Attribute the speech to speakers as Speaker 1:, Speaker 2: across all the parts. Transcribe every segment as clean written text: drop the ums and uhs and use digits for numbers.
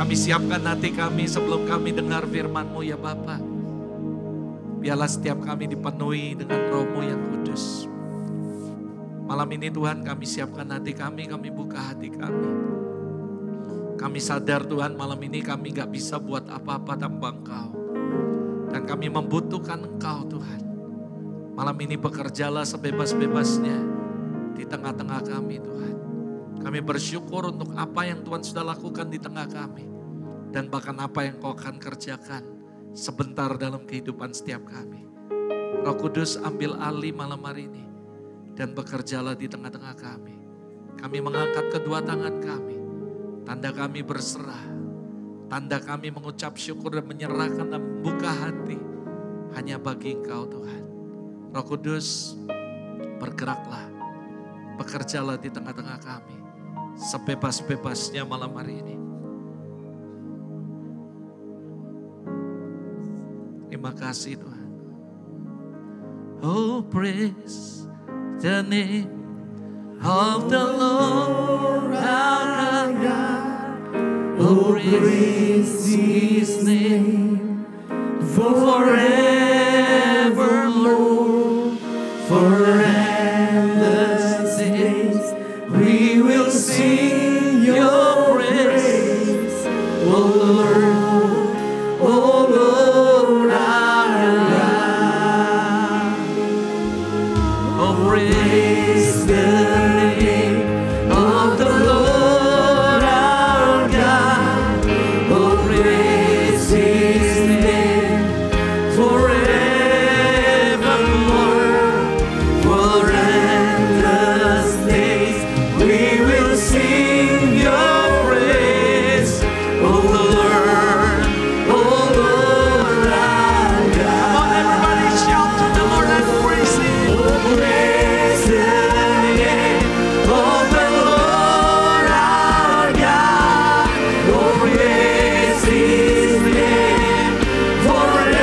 Speaker 1: Kami siapkan hati kami sebelum kami dengar firman-Mu ya Bapa. Biarlah setiap kami dipenuhi dengan Roh-Mu yang kudus. Malam ini Tuhan kami siapkan hati kami buka hati kami. Kami sadar Tuhan malam ini kami gak bisa buat apa-apa tanpa Engkau. Dan kami membutuhkan Engkau Tuhan. Malam ini bekerjalah sebebas-bebasnya di tengah-tengah kami Tuhan. Kami bersyukur untuk apa yang Tuhan sudah lakukan di tengah kami. Dan bahkan apa yang Kau akan kerjakan sebentar dalam kehidupan setiap kami. Roh Kudus ambil alih malam hari ini. Dan bekerjalah di tengah-tengah kami. Kami mengangkat kedua tangan kami. Tanda kami berserah. Tanda kami mengucap syukur dan menyerahkan dan membuka hati. Hanya bagi Engkau Tuhan. Roh Kudus bergeraklah. Bekerjalah di tengah-tengah kami. Sebebas-bebasnya malam hari ini. Terima kasih Tuhan. Oh praise the name of the Lord our God. Oh praise His name forevermore. For endless days we will sing your praise. Oh Lord, oh Lord our God. Oh praise the name of the Lord our God. Oh praise His name forevermore. For endless days we will sing your praise. Oh Lord, oh Lord our God. Come on everybody shout to the Lord and praise Him. Oh praise the name of the Lord our God. Oh praise His name forevermore.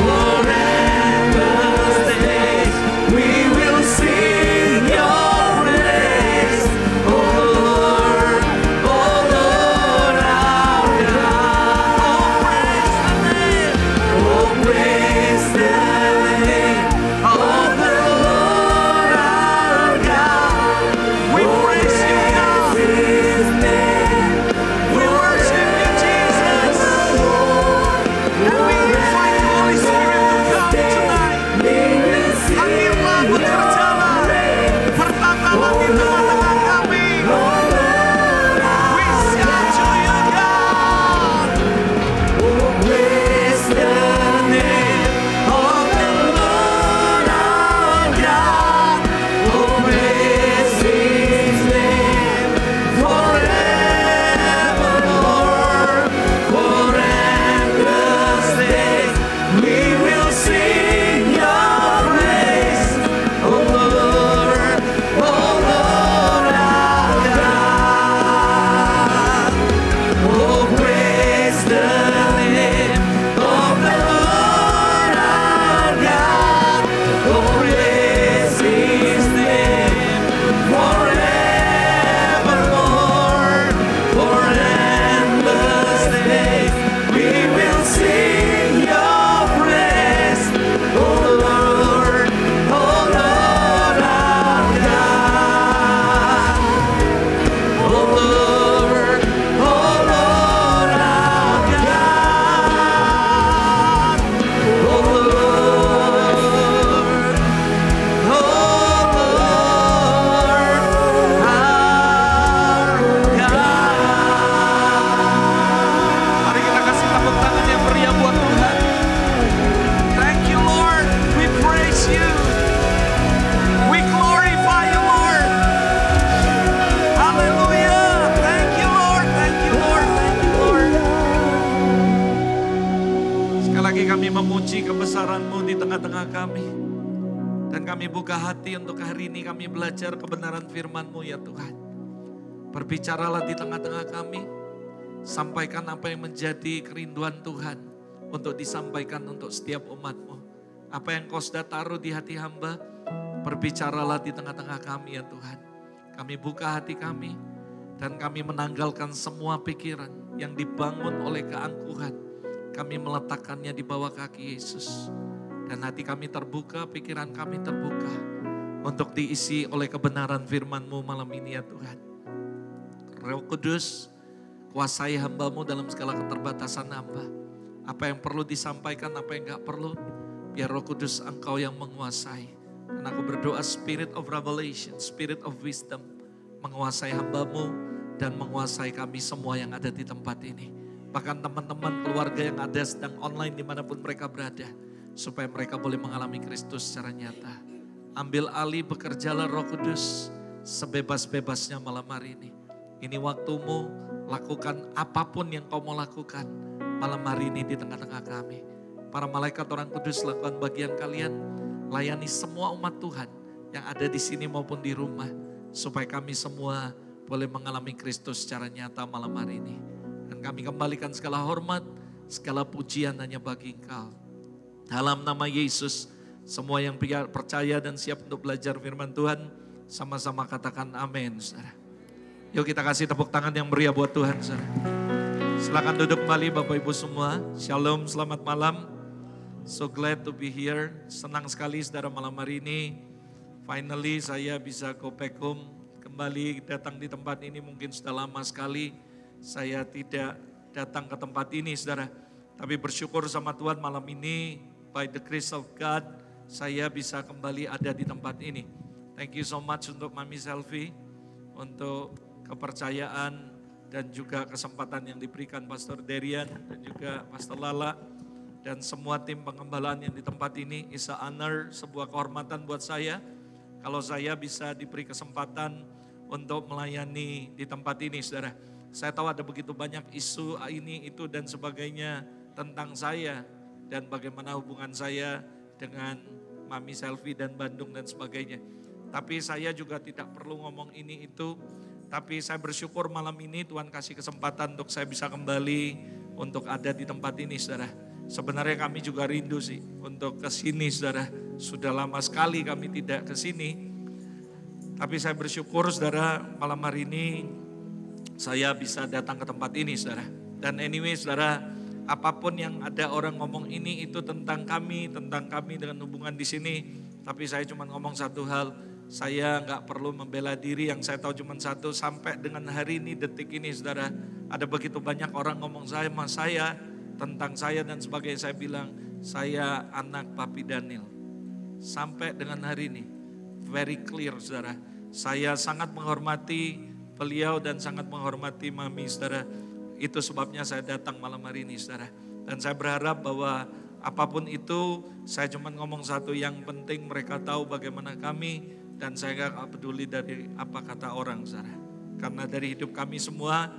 Speaker 1: For endless days we will sing your praise. Oh Lord, our God. Oh praise the name of the Lord our God. We praise you God. His name. We worship you Jesus. And we invite the Holy Spirit to come tonight. Hadirlah bekerjalah. Bertatalah di tengah-tengah kami. We shout to you God. Oh praise the name of the Lord our God. Oh praise His name forevermore. For endless days we will sing your praise. Oh Lord, our God. Oh praise the name of the Lord our God. Oh praise His name forevermore. For endless days we will sing your praise. Oh Lord, our God. Oh Lord, our God. Oh Lord, our God. Mari kita kasih tepuk tangan yang meriah buat Tuhan. Thank you Lord, we praise you. We glorify you Lord. Hallelujah. Thank you Lord, thank you Lord, thank you Lord. Sekali lagi kami memuji kebesaran-Mu di tengah-tengah kami. Dan kami buka hati untuk hari ini kami belajar kebenaran firman-Mu ya Tuhan. Berbicaralah di tengah-tengah kami. Sampaikan apa yang menjadi kerinduan Tuhan untuk disampaikan untuk setiap umat-Mu. Apa yang Kau sudah taruh di hati hamba, berbicaralah di tengah-tengah kami ya Tuhan. Kami buka hati kami Dan kami menanggalkan semua pikiran yang dibangun oleh keangkuhan. Kami meletakkannya di bawah kaki Yesus. Dan hati kami terbuka, pikiran kami terbuka untuk diisi oleh kebenaran firman-Mu malam ini ya Tuhan. Roh Kudus, kuasai hamba-Mu dalam segala keterbatasan hamba. Apa yang perlu disampaikan, apa yang gak perlu, biar Roh Kudus Engkau yang menguasai. Dan aku berdoa spirit of revelation, spirit of wisdom, menguasai hamba-Mu dan menguasai kami semua yang ada di tempat ini. Bahkan teman-teman keluarga yang ada sedang online dimanapun mereka berada. Supaya mereka boleh mengalami Kristus secara nyata. Ambil alih, bekerjalah Roh Kudus sebebas-bebasnya malam hari ini. Ini waktumu, lakukan apapun yang kau mau lakukan malam hari ini di tengah-tengah kami. Para malaikat orang kudus lakukan bagian kalian. Layani semua umat Tuhan yang ada di sini maupun di rumah. Supaya kami semua boleh mengalami Kristus secara nyata malam hari ini. Dan kami kembalikan segala hormat, segala pujian hanya bagi Engkau. Dalam nama Yesus, semua yang percaya dan siap untuk belajar firman Tuhan, sama-sama katakan amin, saudara. Yuk kita kasih tepuk tangan yang meriah buat Tuhan, saudara. Silakan duduk kembali Bapak Ibu semua. Shalom, selamat malam. So glad to be here. Senang sekali saudara malam hari ini. Finally saya bisa go back home. Kembali datang di tempat ini, mungkin sudah lama sekali saya tidak datang ke tempat ini saudara. Tapi bersyukur sama Tuhan malam ini, by the grace of God, saya bisa kembali ada di tempat ini. Thank you so much untuk Mami Selvi, untuk kepercayaan dan juga kesempatan yang diberikan Pastor Derian dan juga Pastor Lala. Dan semua tim pengembalaan yang di tempat ini, is a honor, sebuah kehormatan buat saya. Kalau saya bisa diberi kesempatan untuk melayani di tempat ini, saudara. Saya tahu ada begitu banyak isu ini, itu dan sebagainya tentang saya. Dan bagaimana hubungan saya dengan Mami Selvi dan Bandung dan sebagainya. Tapi saya juga tidak perlu ngomong ini itu. Tapi saya bersyukur malam ini Tuhan kasih kesempatan untuk saya bisa kembali untuk ada di tempat ini, saudara. Sebenarnya kami juga rindu sih untuk ke sini, saudara. Sudah lama sekali kami tidak ke sini. Tapi saya bersyukur saudara malam hari ini saya bisa datang ke tempat ini saudara. Dan anyway saudara, apapun yang ada orang ngomong ini itu tentang kami dengan hubungan di sini. Tapi saya cuma ngomong satu hal, saya gak perlu membela diri, yang saya tahu cuma satu, sampai dengan hari ini, detik ini saudara. Ada begitu banyak orang ngomong saya, tentang saya dan sebagainya. Saya bilang, saya anak Papi Daniel. Sampai dengan hari ini, very clear saudara. Saya sangat menghormati beliau dan sangat menghormati Mami, saudara. Itu sebabnya saya datang malam hari ini, saudara. Dan saya berharap bahwa apapun itu, saya cuma ngomong satu, yang penting mereka tahu bagaimana kami, dan saya gak peduli dari apa kata orang, saudara. Karena dari hidup kami semua,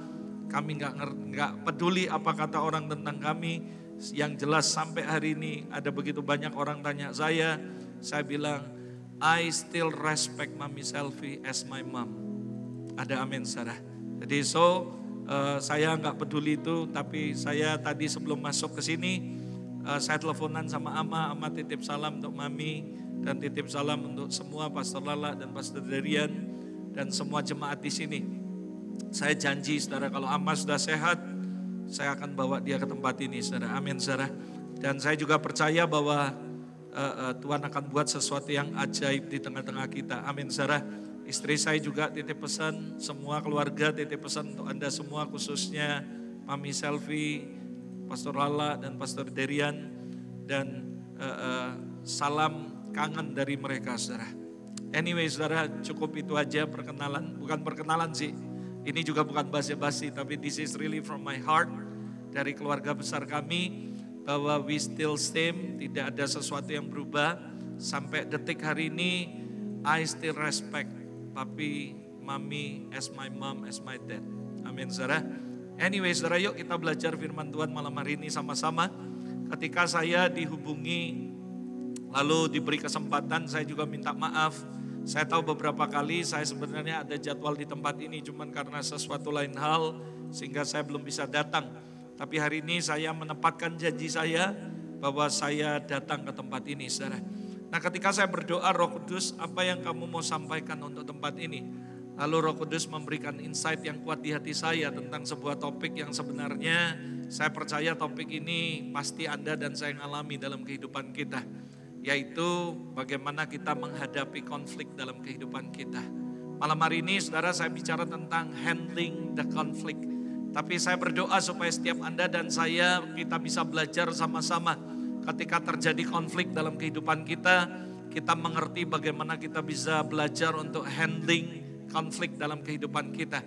Speaker 1: kami gak peduli apa kata orang tentang kami. Yang jelas sampai hari ini ada begitu banyak orang tanya saya bilang, I still respect Mami Selvi as my mom. Ada amin saudara. Jadi saya nggak peduli itu, tapi saya tadi sebelum masuk ke sini, saya teleponan sama Ama titip salam untuk Mami, dan titip salam untuk semua Pastor Lala dan Pastor Derian, dan semua jemaat di sini. Saya janji saudara, kalau Ama sudah sehat, saya akan bawa dia ke tempat ini saudara. Amin saudara. Dan saya juga percaya bahwa Tuhan akan buat sesuatu yang ajaib di tengah-tengah kita. Amin saudara. Istri saya juga titip pesan, semua keluarga titip pesan untuk Anda semua, khususnya Mami Selvi, Pastor Lala dan Pastor Derian. Dan salam kangen dari mereka saudara. Anyway saudara, cukup itu aja perkenalan. Bukan perkenalan sih, ini juga bukan basa-basi, tapi this is really from my heart. Dari keluarga besar kami, bahwa we still same, tidak ada sesuatu yang berubah. Sampai detik hari ini, I still respect Papi, Mami as my mom, as my dad. Amin saudara. Anyway saudara, yuk kita belajar firman Tuhan malam hari ini sama-sama. Ketika saya dihubungi, lalu diberi kesempatan, saya juga minta maaf. Saya tahu beberapa kali saya sebenarnya ada jadwal di tempat ini, cuman karena sesuatu lain hal, sehingga saya belum bisa datang. Tapi hari ini saya menepatkan janji saya bahwa saya datang ke tempat ini, saudara. Nah ketika saya berdoa, Roh Kudus, apa yang kamu mau sampaikan untuk tempat ini? Lalu Roh Kudus memberikan insight yang kuat di hati saya tentang sebuah topik yang sebenarnya saya percaya topik ini pasti Anda dan saya alami dalam kehidupan kita. Yaitu bagaimana kita menghadapi konflik dalam kehidupan kita. Malam hari ini saudara saya bicara tentang handling the conflict. Tapi saya berdoa supaya setiap Anda dan saya kita bisa belajar sama-sama. Ketika terjadi konflik dalam kehidupan kita mengerti bagaimana kita bisa belajar untuk handling konflik dalam kehidupan kita.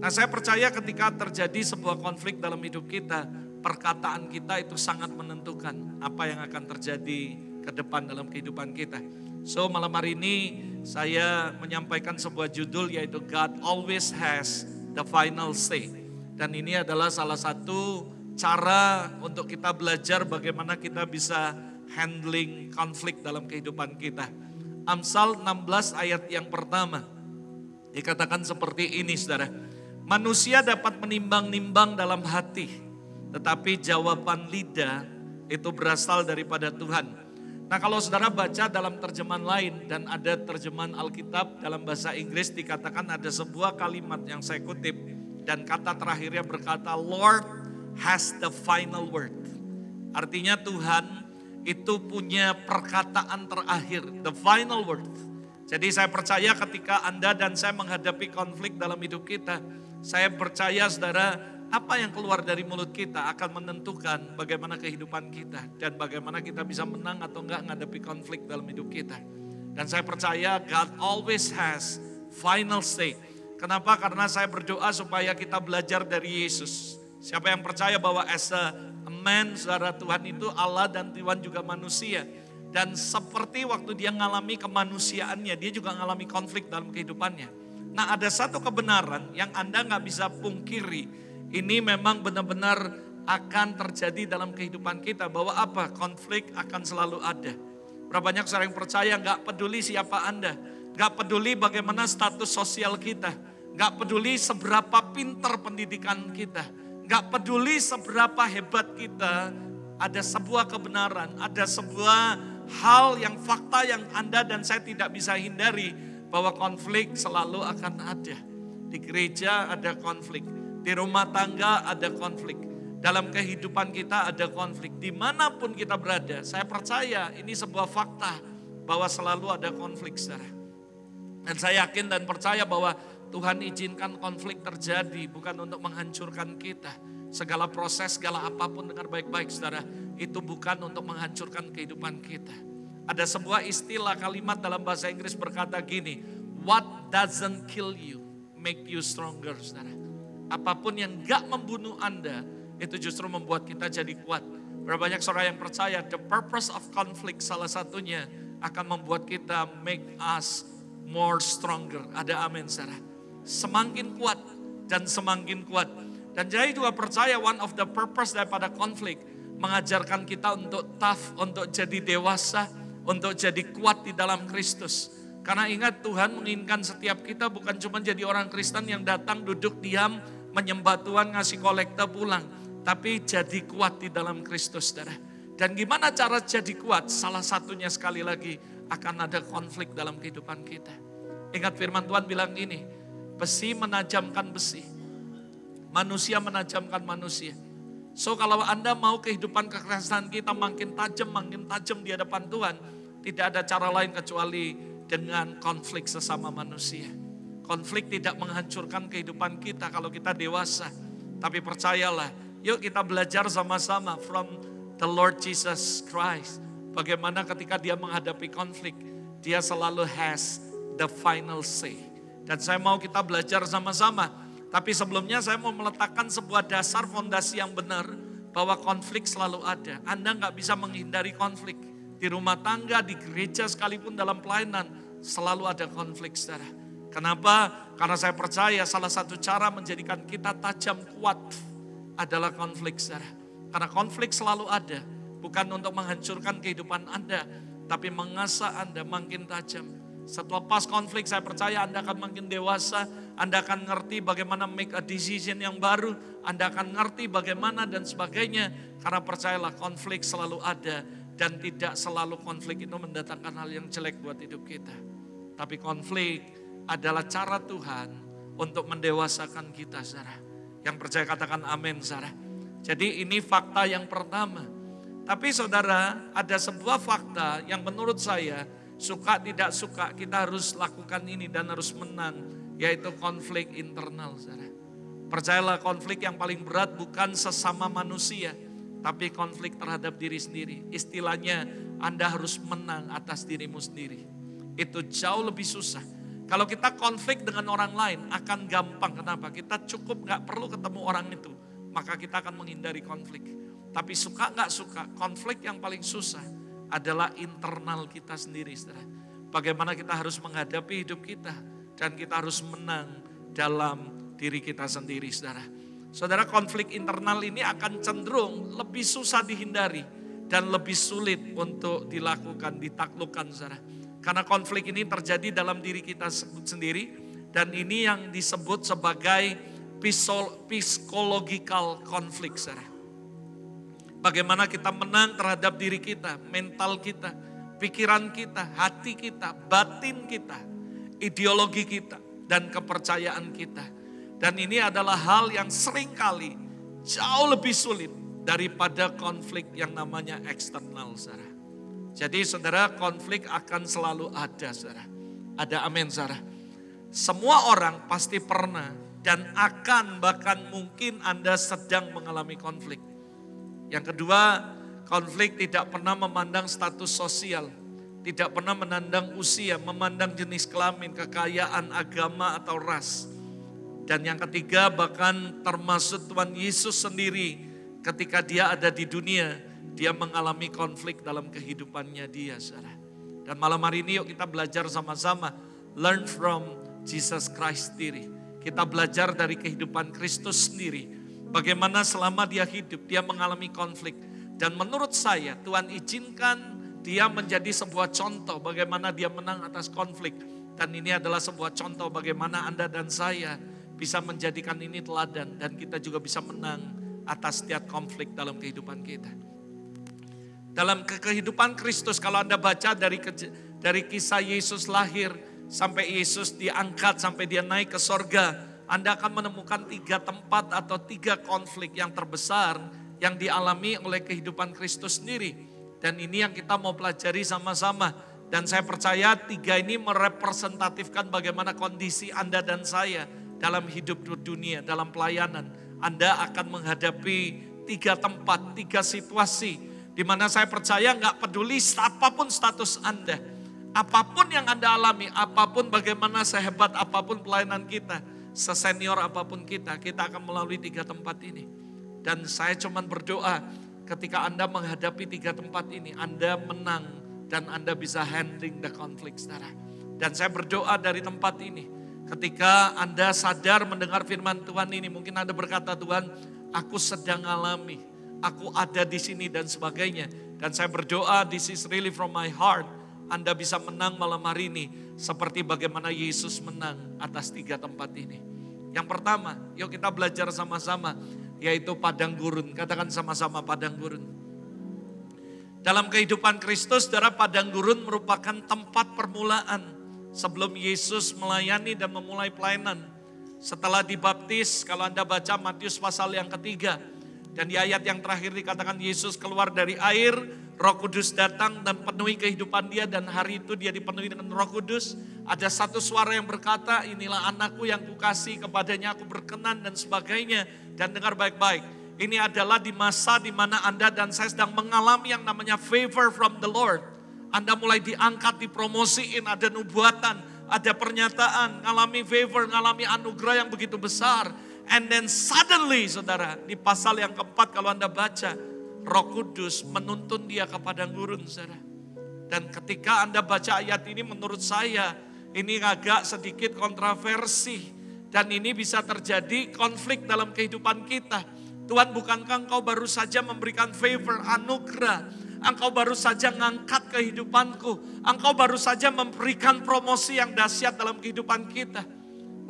Speaker 1: Nah saya percaya ketika terjadi sebuah konflik dalam hidup kita, perkataan kita itu sangat menentukan apa yang akan terjadi ke depan dalam kehidupan kita. So malam hari ini saya menyampaikan sebuah judul yaitu God always has the final say. Dan ini adalah salah satu cara untuk kita belajar bagaimana kita bisa handling konflik dalam kehidupan kita. Amsal 16 ayat yang pertama dikatakan seperti ini saudara. Manusia dapat menimbang-nimbang dalam hati, tetapi jawaban lidah itu berasal daripada Tuhan. Nah kalau saudara baca dalam terjemahan lain dan ada terjemahan Alkitab dalam bahasa Inggris dikatakan ada sebuah kalimat yang saya kutip dan kata terakhirnya berkata Lord has the final word. Artinya Tuhan itu punya perkataan terakhir, the final word. Jadi saya percaya ketika Anda dan saya menghadapi konflik dalam hidup kita, saya percaya saudara, apa yang keluar dari mulut kita akan menentukan bagaimana kehidupan kita dan bagaimana kita bisa menang atau enggak menghadapi konflik dalam hidup kita. Dan saya percaya God always has final say. Kenapa? Karena saya berdoa supaya kita belajar dari Yesus. Siapa yang percaya bahwa as a man, saudara, Tuhan itu Allah dan Tuhan juga manusia. Dan seperti waktu dia mengalami kemanusiaannya, dia juga mengalami konflik dalam kehidupannya. Nah ada satu kebenaran yang Anda gak bisa pungkiri. Ini memang benar-benar akan terjadi dalam kehidupan kita. Bahwa apa? Konflik akan selalu ada. Berapa banyak orang yang percaya gak peduli siapa Anda. Gak peduli bagaimana status sosial kita. Gak peduli seberapa pintar pendidikan kita. Gak peduli seberapa hebat kita. Ada sebuah kebenaran, ada sebuah hal yang fakta yang Anda dan saya tidak bisa hindari. Bahwa konflik selalu akan ada. Di gereja ada konflik. Di rumah tangga ada konflik. Dalam kehidupan kita ada konflik. Dimanapun kita berada, saya percaya ini sebuah fakta. Bahwa selalu ada konflik saudara. Dan saya yakin dan percaya bahwa Tuhan izinkan konflik terjadi bukan untuk menghancurkan kita. Segala proses, segala apapun dengar baik-baik saudara. Itu bukan untuk menghancurkan kehidupan kita. Ada sebuah istilah kalimat dalam bahasa Inggris berkata gini. What doesn't kill you make you stronger saudara. Apapun yang gak membunuh Anda itu justru membuat kita jadi kuat. Berapa banyak saudara yang percaya the purpose of conflict salah satunya akan membuat kita make us more stronger. Ada amin saudara. Semakin kuat dan semakin kuat. Dan saya juga percaya one of the purpose daripada konflik mengajarkan kita untuk tough, untuk jadi dewasa, untuk jadi kuat di dalam Kristus. Karena ingat Tuhan menginginkan setiap kita bukan cuma jadi orang Kristen yang datang duduk diam, menyembah Tuhan, ngasih kolekta pulang. Tapi jadi kuat di dalam Kristus saudara. Dan gimana cara jadi kuat? Salah satunya sekali lagi akan ada konflik dalam kehidupan kita. Ingat firman Tuhan bilang gini, besi menajamkan besi. Manusia menajamkan manusia. So kalau Anda mau kehidupan kekristenan kita makin tajam di hadapan Tuhan. Tidak ada cara lain kecuali dengan konflik sesama manusia. Konflik tidak menghancurkan kehidupan kita kalau kita dewasa. Tapi percayalah, yuk kita belajar sama-sama from the Lord Jesus Christ. Bagaimana ketika dia menghadapi konflik, dia selalu has the final say. Dan saya mau kita belajar sama-sama. Tapi sebelumnya saya mau meletakkan sebuah dasar fondasi yang benar. Bahwa konflik selalu ada. Anda gak bisa menghindari konflik. Di rumah tangga, di gereja sekalipun dalam pelayanan. Selalu ada konflik saudara. Kenapa? Karena saya percaya salah satu cara menjadikan kita tajam kuat adalah konflik saudara. Karena konflik selalu ada. Bukan untuk menghancurkan kehidupan Anda. Tapi mengasah Anda makin tajam. Setelah pas konflik saya percaya Anda akan makin dewasa. Anda akan ngerti bagaimana make a decision yang baru. Anda akan ngerti bagaimana dan sebagainya. Karena percayalah konflik selalu ada. Dan tidak selalu konflik itu mendatangkan hal yang jelek buat hidup kita. Tapi konflik adalah cara Tuhan untuk mendewasakan kita, saudara. Yang percaya katakan amin, saudara. Jadi ini fakta yang pertama. Tapi saudara, ada sebuah fakta yang menurut saya, suka tidak suka kita harus lakukan ini dan harus menang, yaitu konflik internal, saudara. Percayalah, konflik yang paling berat bukan sesama manusia, tapi konflik terhadap diri sendiri. Istilahnya, Anda harus menang atas dirimu sendiri. Itu jauh lebih susah. Kalau kita konflik dengan orang lain akan gampang. Kenapa? Kita cukup gak perlu ketemu orang itu, maka kita akan menghindari konflik. Tapi suka gak suka, konflik yang paling susah adalah internal kita sendiri, saudara. Bagaimana kita harus menghadapi hidup kita dan kita harus menang dalam diri kita sendiri, saudara. Saudara, konflik internal ini akan cenderung lebih susah dihindari dan lebih sulit untuk dilakukan, ditaklukkan, saudara. Karena konflik ini terjadi dalam diri kita sendiri dan ini yang disebut sebagai psychological conflict, saudara. Bagaimana kita menang terhadap diri kita, mental kita, pikiran kita, hati kita, batin kita, ideologi kita, dan kepercayaan kita. Dan ini adalah hal yang seringkali jauh lebih sulit daripada konflik yang namanya eksternal, saudara. Jadi saudara, konflik akan selalu ada, saudara. Ada amin, saudara. Semua orang pasti pernah dan akan, bahkan mungkin Anda sedang mengalami konflik. Yang kedua, konflik tidak pernah memandang status sosial, tidak pernah memandang usia, memandang jenis kelamin, kekayaan, agama, atau ras. Dan yang ketiga, bahkan termasuk Tuhan Yesus sendiri ketika dia ada di dunia, dia mengalami konflik dalam kehidupannya dia, saudara. Dan malam hari ini yuk kita belajar sama-sama, learn from Jesus Christ sendiri. Kita belajar dari kehidupan Kristus sendiri. Bagaimana selama dia hidup, dia mengalami konflik. Dan menurut saya, Tuhan izinkan dia menjadi sebuah contoh bagaimana dia menang atas konflik. Dan ini adalah sebuah contoh bagaimana Anda dan saya bisa menjadikan ini teladan. Dan kita juga bisa menang atas setiap konflik dalam kehidupan kita. Dalam kehidupan Kristus, kalau Anda baca dari kisah Yesus lahir, sampai Yesus diangkat, sampai dia naik ke sorga, Anda akan menemukan 3 tempat atau 3 konflik yang terbesar yang dialami oleh kehidupan Kristus sendiri. Dan ini yang kita mau pelajari sama-sama. Dan saya percaya 3 ini merepresentatifkan bagaimana kondisi Anda dan saya dalam hidup dunia, dalam pelayanan. Anda akan menghadapi 3 tempat, 3 situasi. Di mana saya percaya gak peduli apapun status Anda. Apapun yang Anda alami, apapun bagaimana sehebat apapun pelayanan kita, sesenior apapun kita akan melalui 3 tempat ini. Dan saya cuma berdoa ketika Anda menghadapi 3 tempat ini, Anda menang dan Anda bisa handling the conflict, saudara. Dan saya berdoa dari tempat ini, ketika Anda sadar mendengar firman Tuhan ini, mungkin Anda berkata, Tuhan, aku sedang alami, aku ada di sini dan sebagainya. Dan saya berdoa, this is really from my heart, Anda bisa menang malam hari ini seperti bagaimana Yesus menang atas 3 tempat ini. Yang pertama, yuk kita belajar sama-sama, yaitu padang gurun. Katakan sama-sama padang gurun. Dalam kehidupan Kristus, saudara, padang gurun merupakan tempat permulaan sebelum Yesus melayani dan memulai pelayanan. Setelah dibaptis, kalau Anda baca Matius pasal yang ketiga, dan di ayat yang terakhir dikatakan Yesus keluar dari air, Roh Kudus datang dan penuhi kehidupan dia, dan hari itu dia dipenuhi dengan Roh Kudus. Ada satu suara yang berkata, inilah anakku yang kukasih, kepadanya aku berkenan dan sebagainya. Dan dengar baik-baik, ini adalah di masa di mana Anda dan saya sedang mengalami yang namanya favor from the Lord. Anda mulai diangkat, dipromosiin, ada nubuatan, ada pernyataan, ngalami favor, ngalami anugerah yang begitu besar. And then suddenly, saudara, di pasal yang keempat kalau Anda baca, Roh Kudus menuntun dia ke padang gurun, saudara. Dan ketika Anda baca ayat ini, menurut saya ini agak sedikit kontroversi. Dan ini bisa terjadi konflik dalam kehidupan kita. Tuhan, bukankah Engkau baru saja memberikan favor, anugerah? Engkau baru saja ngangkat kehidupanku. Engkau baru saja memberikan promosi yang dahsyat dalam kehidupan kita.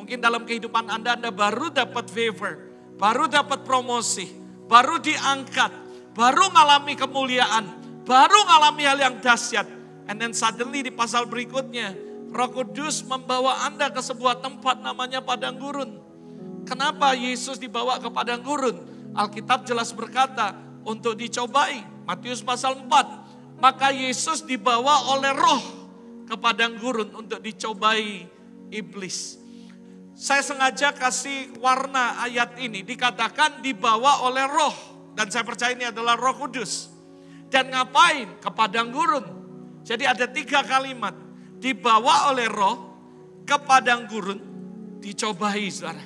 Speaker 1: Mungkin dalam kehidupan Anda baru dapat favor, baru dapat promosi, baru diangkat, baru ngalami kemuliaan, baru ngalami hal yang dahsyat. And then suddenly di pasal berikutnya, Roh Kudus membawa Anda ke sebuah tempat namanya padang gurun. Kenapa Yesus dibawa ke padang gurun? Alkitab jelas berkata untuk dicobai. Matius pasal 4. Maka Yesus dibawa oleh Roh ke padang gurun untuk dicobai iblis. Saya sengaja kasih warna ayat ini. Dikatakan dibawa oleh Roh. Dan saya percaya ini adalah Roh Kudus. Dan ngapain? Ke padang gurun. Jadi ada 3 kalimat. Dibawa oleh Roh ke padang gurun, dicobai, saudara.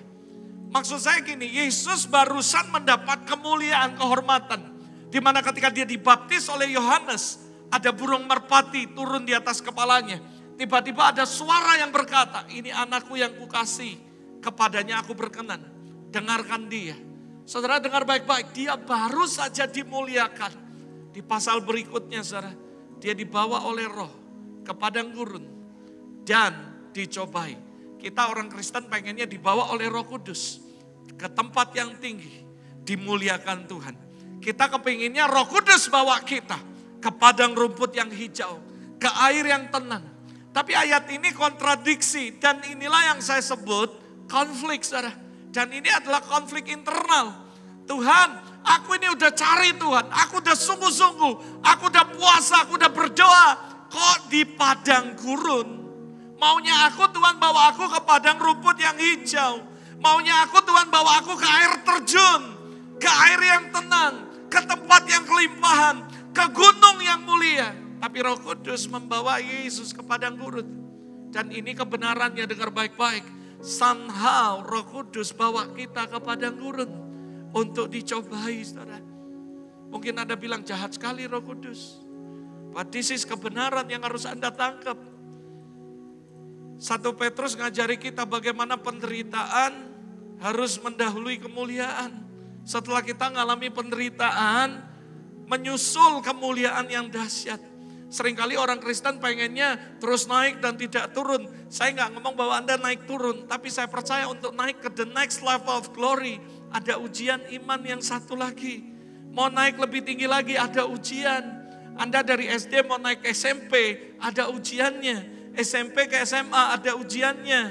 Speaker 1: Maksud saya gini, Yesus barusan mendapat kemuliaan, kehormatan. Di mana ketika dia dibaptis oleh Yohanes, ada burung merpati turun di atas kepalanya. Tiba-tiba ada suara yang berkata, ini anakku yang kukasih, kepadanya aku berkenan. Dengarkan dia. Saudara dengar baik-baik, dia baru saja dimuliakan. Di pasal berikutnya, saudara, dia dibawa oleh Roh ke padang gurun dan dicobai. Kita orang Kristen pengennya dibawa oleh Roh Kudus ke tempat yang tinggi, dimuliakan Tuhan. Kita kepinginnya Roh Kudus bawa kita ke padang rumput yang hijau, ke air yang tenang. Tapi ayat ini kontradiksi dan inilah yang saya sebut konflik, saudara. Dan ini adalah konflik internal. Tuhan, aku ini udah cari Tuhan, aku udah sungguh-sungguh, aku udah puasa, aku udah berdoa. Kok di padang gurun? Maunya aku Tuhan bawa aku ke padang rumput yang hijau. Maunya aku Tuhan bawa aku ke air terjun. Ke air yang tenang. Ke tempat yang kelimpahan. Ke gunung yang mulia. Tapi Roh Kudus membawa Yesus ke padang gurun. Dan ini kebenarannya, dengar baik-baik. Somehow Roh Kudus bawa kita ke padang gurun. Untuk dicobai, saudara. Mungkin Anda bilang jahat sekali Roh Kudus. But this is kebenaran yang harus Anda tangkap. 1 Petrus ngajari kita bagaimana penderitaan harus mendahului kemuliaan. Setelah kita ngalami penderitaan, menyusul kemuliaan yang dahsyat. Seringkali orang Kristen pengennya terus naik dan tidak turun. Saya nggak ngomong bahwa Anda naik turun, tapi saya percaya untuk naik ke the next level of glory, ada ujian iman yang satu lagi. Mau naik lebih tinggi lagi, ada ujian. Anda dari SD mau naik ke SMP, ada ujiannya. SMP ke SMA, ada ujiannya.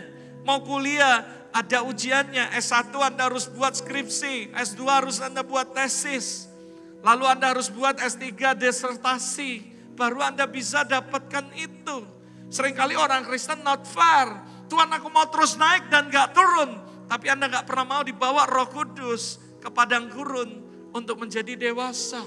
Speaker 1: Mau kuliah, ada ujiannya. S1 Anda harus buat skripsi, S2 harus Anda buat tesis. Lalu Anda harus buat S3 disertasi. Baru Anda bisa dapatkan itu. Seringkali orang Kristen not fair. Tuhan, aku mau terus naik dan gak turun. Tapi Anda gak pernah mau dibawa Roh Kudus ke padang gurun untuk menjadi dewasa.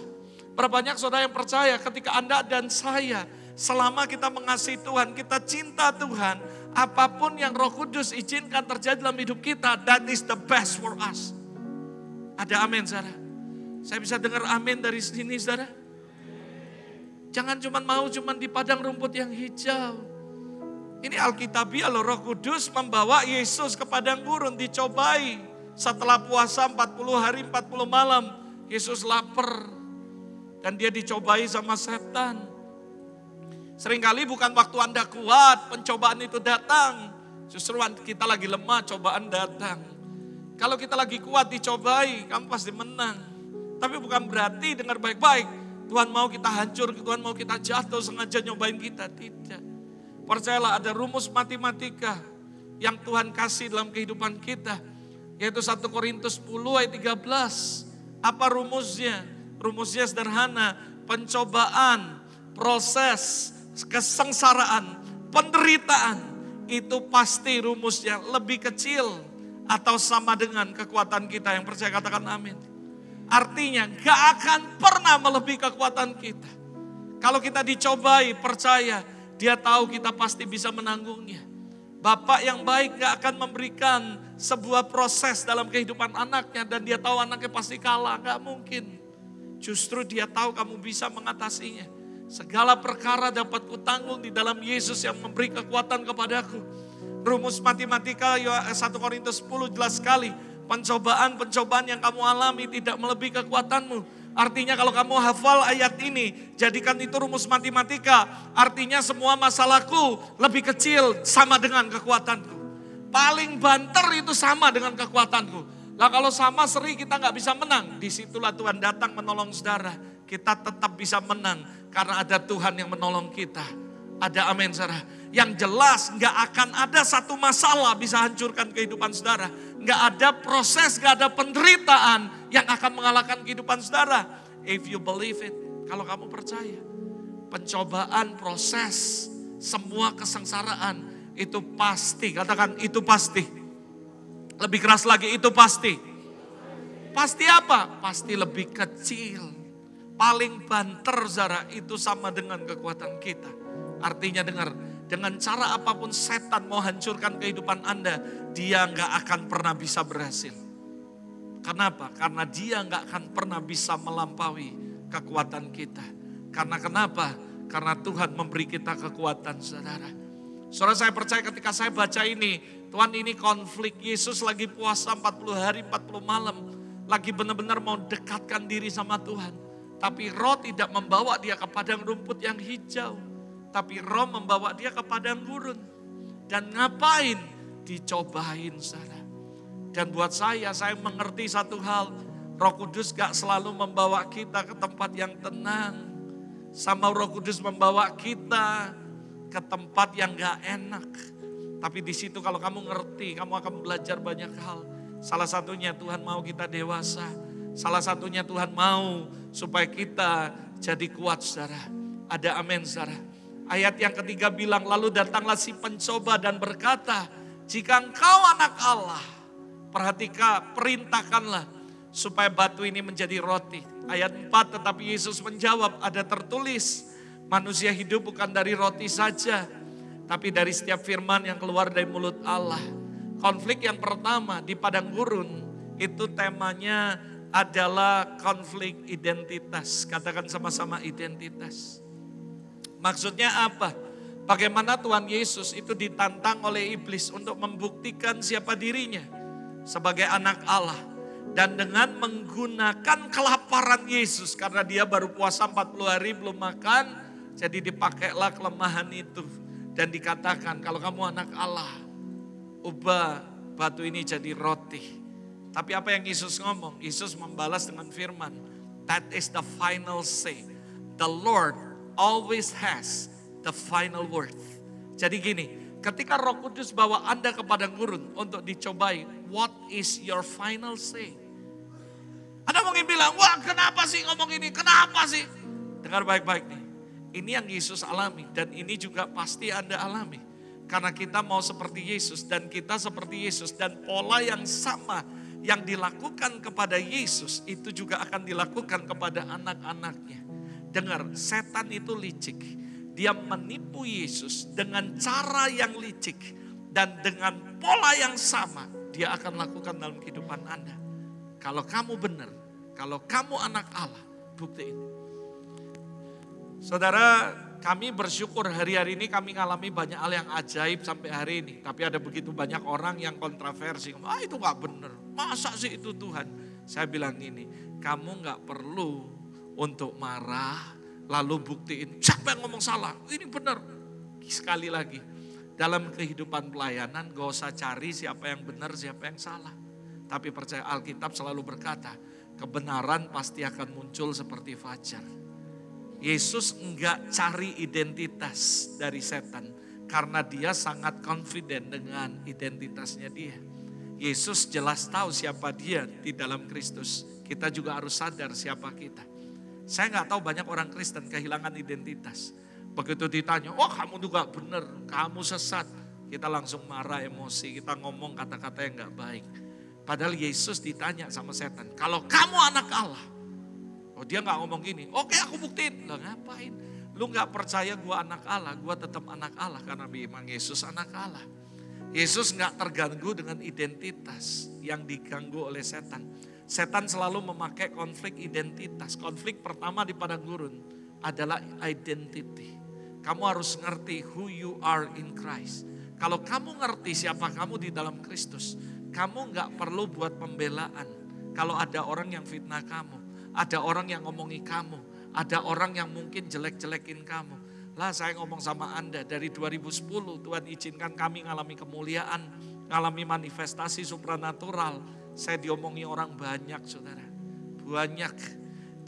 Speaker 1: Berapa banyak saudara yang percaya ketika Anda dan saya, selama kita mengasihi Tuhan, kita cinta Tuhan, apapun yang Roh Kudus izinkan terjadi dalam hidup kita, that is the best for us. Ada amin, saudara? Saya bisa dengar amin dari sini, saudara? Jangan mau di padang rumput yang hijau. Ini Alkitabiah loh, Roh Kudus membawa Yesus ke padang gurun, dicobai. Setelah puasa 40 hari 40 malam, Yesus lapar. Dan dia dicobai sama setan. Seringkali bukan waktu Anda kuat, pencobaan itu datang. Justru kita lagi lemah, cobaan datang. Kalau kita lagi kuat dicobai, kamu pasti menang. Tapi bukan berarti, dengar baik-baik, Tuhan mau kita hancur, Tuhan mau kita jatuh, sengaja nyobain kita. Tidak. Percayalah ada rumus matematika yang Tuhan kasih dalam kehidupan kita. Yaitu 1 Korintus 10 ayat 13. Apa rumusnya? Rumusnya sederhana, pencobaan, proses, kesengsaraan, penderitaan, itu pasti rumusnya lebih kecil atau sama dengan kekuatan kita. Yang percaya katakan amin. Artinya gak akan pernah melebihi kekuatan kita. Kalau kita dicobai, percaya, dia tahu kita pasti bisa menanggungnya. Bapak yang baik gak akan memberikan sebuah proses dalam kehidupan anaknya dan dia tahu anaknya pasti kalah, gak mungkin. Justru dia tahu kamu bisa mengatasinya. Segala perkara dapat kutanggung di dalam Yesus yang memberi kekuatan kepadaku. Rumus matematika 1 Korintus 10 jelas sekali. Pencobaan-pencobaan yang kamu alami tidak melebihi kekuatanmu. Artinya kalau kamu hafal ayat ini, jadikan itu rumus matematika. Artinya semua masalahku lebih kecil sama dengan kekuatanku. Paling banter itu sama dengan kekuatanku. Lah kalau sama seri kita gak bisa menang. Disitulah Tuhan datang menolong saudara. Kita tetap bisa menang karena ada Tuhan yang menolong kita. Ada amin saudara. Yang jelas nggak akan ada satu masalah bisa hancurkan kehidupan saudara. Nggak ada proses, nggak ada penderitaan yang akan mengalahkan kehidupan saudara. If you believe it, kalau kamu percaya. Pencobaan, proses, semua kesengsaraan itu pasti. Katakan itu pasti. Lebih keras lagi, itu pasti. Pasti apa? Pasti lebih kecil. Paling banter saudara, itu sama dengan kekuatan kita. Artinya dengar, dengan cara apapun setan mau hancurkan kehidupan Anda, dia nggak akan pernah bisa berhasil. Kenapa? Karena dia nggak akan pernah bisa melampaui kekuatan kita. Karena kenapa? Karena Tuhan memberi kita kekuatan saudara. Saudara, saya percaya ketika saya baca ini, Tuhan, ini konflik. Yesus lagi puasa 40 hari 40 malam. Lagi benar-benar mau dekatkan diri sama Tuhan. Tapi roh tidak membawa dia ke padang rumput yang hijau. Tapi roh membawa dia ke padang gurun. Dan ngapain? Dicobain saudara. Dan buat saya mengerti satu hal. Roh Kudus gak selalu membawa kita ke tempat yang tenang. Sama Roh Kudus membawa kita ke tempat yang gak enak. Tapi di situ kalau kamu ngerti, kamu akan belajar banyak hal. Salah satunya Tuhan mau kita dewasa. Salah satunya Tuhan mau supaya kita jadi kuat saudara. Ada amin saudara. Ayat yang ketiga bilang, lalu datanglah si pencoba dan berkata, jika engkau anak Allah, perintahkanlah supaya batu ini menjadi roti. Ayat 4, tetapi Yesus menjawab, ada tertulis, manusia hidup bukan dari roti saja, tapi dari setiap firman yang keluar dari mulut Allah. Konflik yang pertama di padang gurun, itu temanya adalah konflik identitas. Katakan sama-sama identitas. Maksudnya apa? Bagaimana Tuhan Yesus itu ditantang oleh iblis untuk membuktikan siapa dirinya sebagai anak Allah. Dan dengan menggunakan kelaparan Yesus, karena dia baru puasa 40 hari belum makan, jadi dipakailah kelemahan itu. Dan dikatakan kalau kamu anak Allah, ubah batu ini jadi roti. Tapi apa yang Yesus ngomong? Yesus membalas dengan firman, that is the final say. The Lord always has the final word. Jadi gini, ketika Roh Kudus bawa Anda ke padang gurun untuk dicobai, what is your final say? Anda mungkin bilang, wah kenapa sih ngomong ini, kenapa sih? Dengar baik-baik nih, ini yang Yesus alami dan ini juga pasti Anda alami. Karena kita mau seperti Yesus dan kita seperti Yesus dan pola yang sama yang dilakukan kepada Yesus itu juga akan dilakukan kepada anak-anaknya. Dengar, setan itu licik. Dia menipu Yesus dengan cara yang licik. Dan dengan pola yang sama dia akan lakukan dalam kehidupan Anda. Kalau kamu benar, kalau kamu anak Allah, buktiin. Saudara, kami bersyukur hari-hari ini kami ngalami banyak hal yang ajaib sampai hari ini. Tapi ada begitu banyak orang yang kontroversi. Itu gak benar, masa sih itu Tuhan? Saya bilang gini, kamu gak perlu untuk marah lalu buktiin. Siapa yang ngomong salah? Ini benar. Sekali lagi, dalam kehidupan pelayanan gak usah cari siapa yang benar, siapa yang salah. Tapi percaya Alkitab selalu berkata, kebenaran pasti akan muncul seperti fajar. Yesus enggak cari identitas dari setan karena dia sangat confident dengan identitasnya dia. Yesus jelas tahu siapa dia di dalam Kristus. Kita juga harus sadar siapa kita. Saya enggak tahu banyak orang Kristen kehilangan identitas. Begitu ditanya, oh kamu juga benar, kamu sesat. Kita langsung marah, emosi, kita ngomong kata-kata yang enggak baik. Padahal Yesus ditanya sama setan, kalau kamu anak Allah. Oh dia gak ngomong gini, oke aku buktiin. Lah ngapain? Lu gak percaya gua anak Allah, gua tetap anak Allah. Karena memang Yesus anak Allah. Yesus gak terganggu dengan identitas yang diganggu oleh setan. Setan selalu memakai konflik identitas. Konflik pertama di padang gurun adalah identity. Kamu harus ngerti who you are in Christ. Kalau kamu ngerti siapa kamu di dalam Kristus, kamu gak perlu buat pembelaan. Kalau ada orang yang fitnah kamu, ada orang yang ngomongi kamu, ada orang yang mungkin jelek-jelekin kamu. Lah saya ngomong sama Anda dari 2010 Tuhan izinkan kami ngalami kemuliaan, ngalami manifestasi supranatural. Saya diomongi orang banyak saudara, banyak.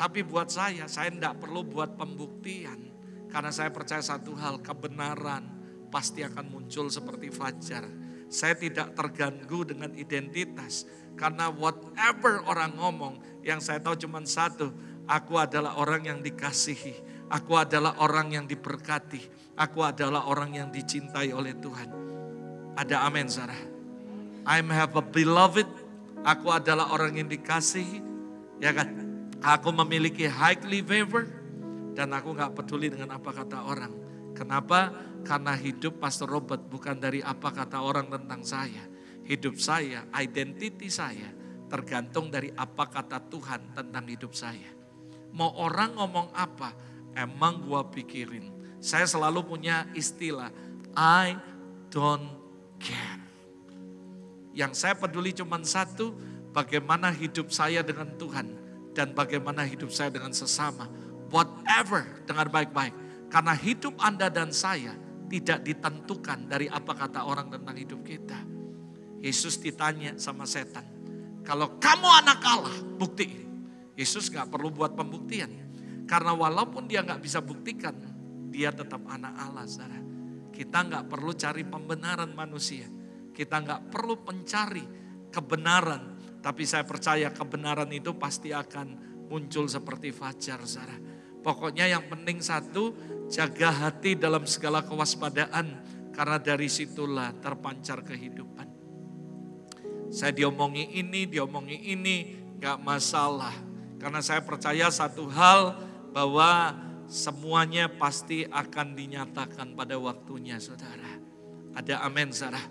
Speaker 1: Tapi buat saya enggak perlu buat pembuktian. Karena saya percaya satu hal, kebenaran pasti akan muncul seperti fajar. Saya tidak terganggu dengan identitas. Karena whatever orang ngomong, yang saya tahu cuma satu, aku adalah orang yang dikasihi. Aku adalah orang yang diberkati. Aku adalah orang yang dicintai oleh Tuhan. Ada amin, saudara. I have a beloved. Aku adalah orang yang dikasihi. Ya kan? Aku memiliki highly favor. Dan aku gak peduli dengan apa kata orang. Kenapa? Karena hidup Pastor Robert bukan dari apa kata orang tentang saya. Hidup saya, identity saya tergantung dari apa kata Tuhan tentang hidup saya. Mau orang ngomong apa, emang gua pikirin. Saya selalu punya istilah, I don't care. Yang saya peduli cuma satu, bagaimana hidup saya dengan Tuhan. Dan bagaimana hidup saya dengan sesama. Whatever, dengan baik-baik. Karena hidup Anda dan saya tidak ditentukan dari apa kata orang tentang hidup kita. Yesus ditanya sama setan, kalau kamu anak Allah, buktiin. Yesus gak perlu buat pembuktian. Karena walaupun dia gak bisa buktikan, dia tetap anak Allah, saudara. Kita gak perlu cari pembenaran manusia. Kita gak perlu mencari kebenaran. Tapi saya percaya kebenaran itu pasti akan muncul seperti fajar, saudara. Pokoknya yang penting satu, jaga hati dalam segala kewaspadaan. Karena dari situlah terpancar kehidupan. Saya diomongi ini, gak masalah. Karena saya percaya satu hal, bahwa semuanya pasti akan dinyatakan pada waktunya, saudara. Ada amin, saudara.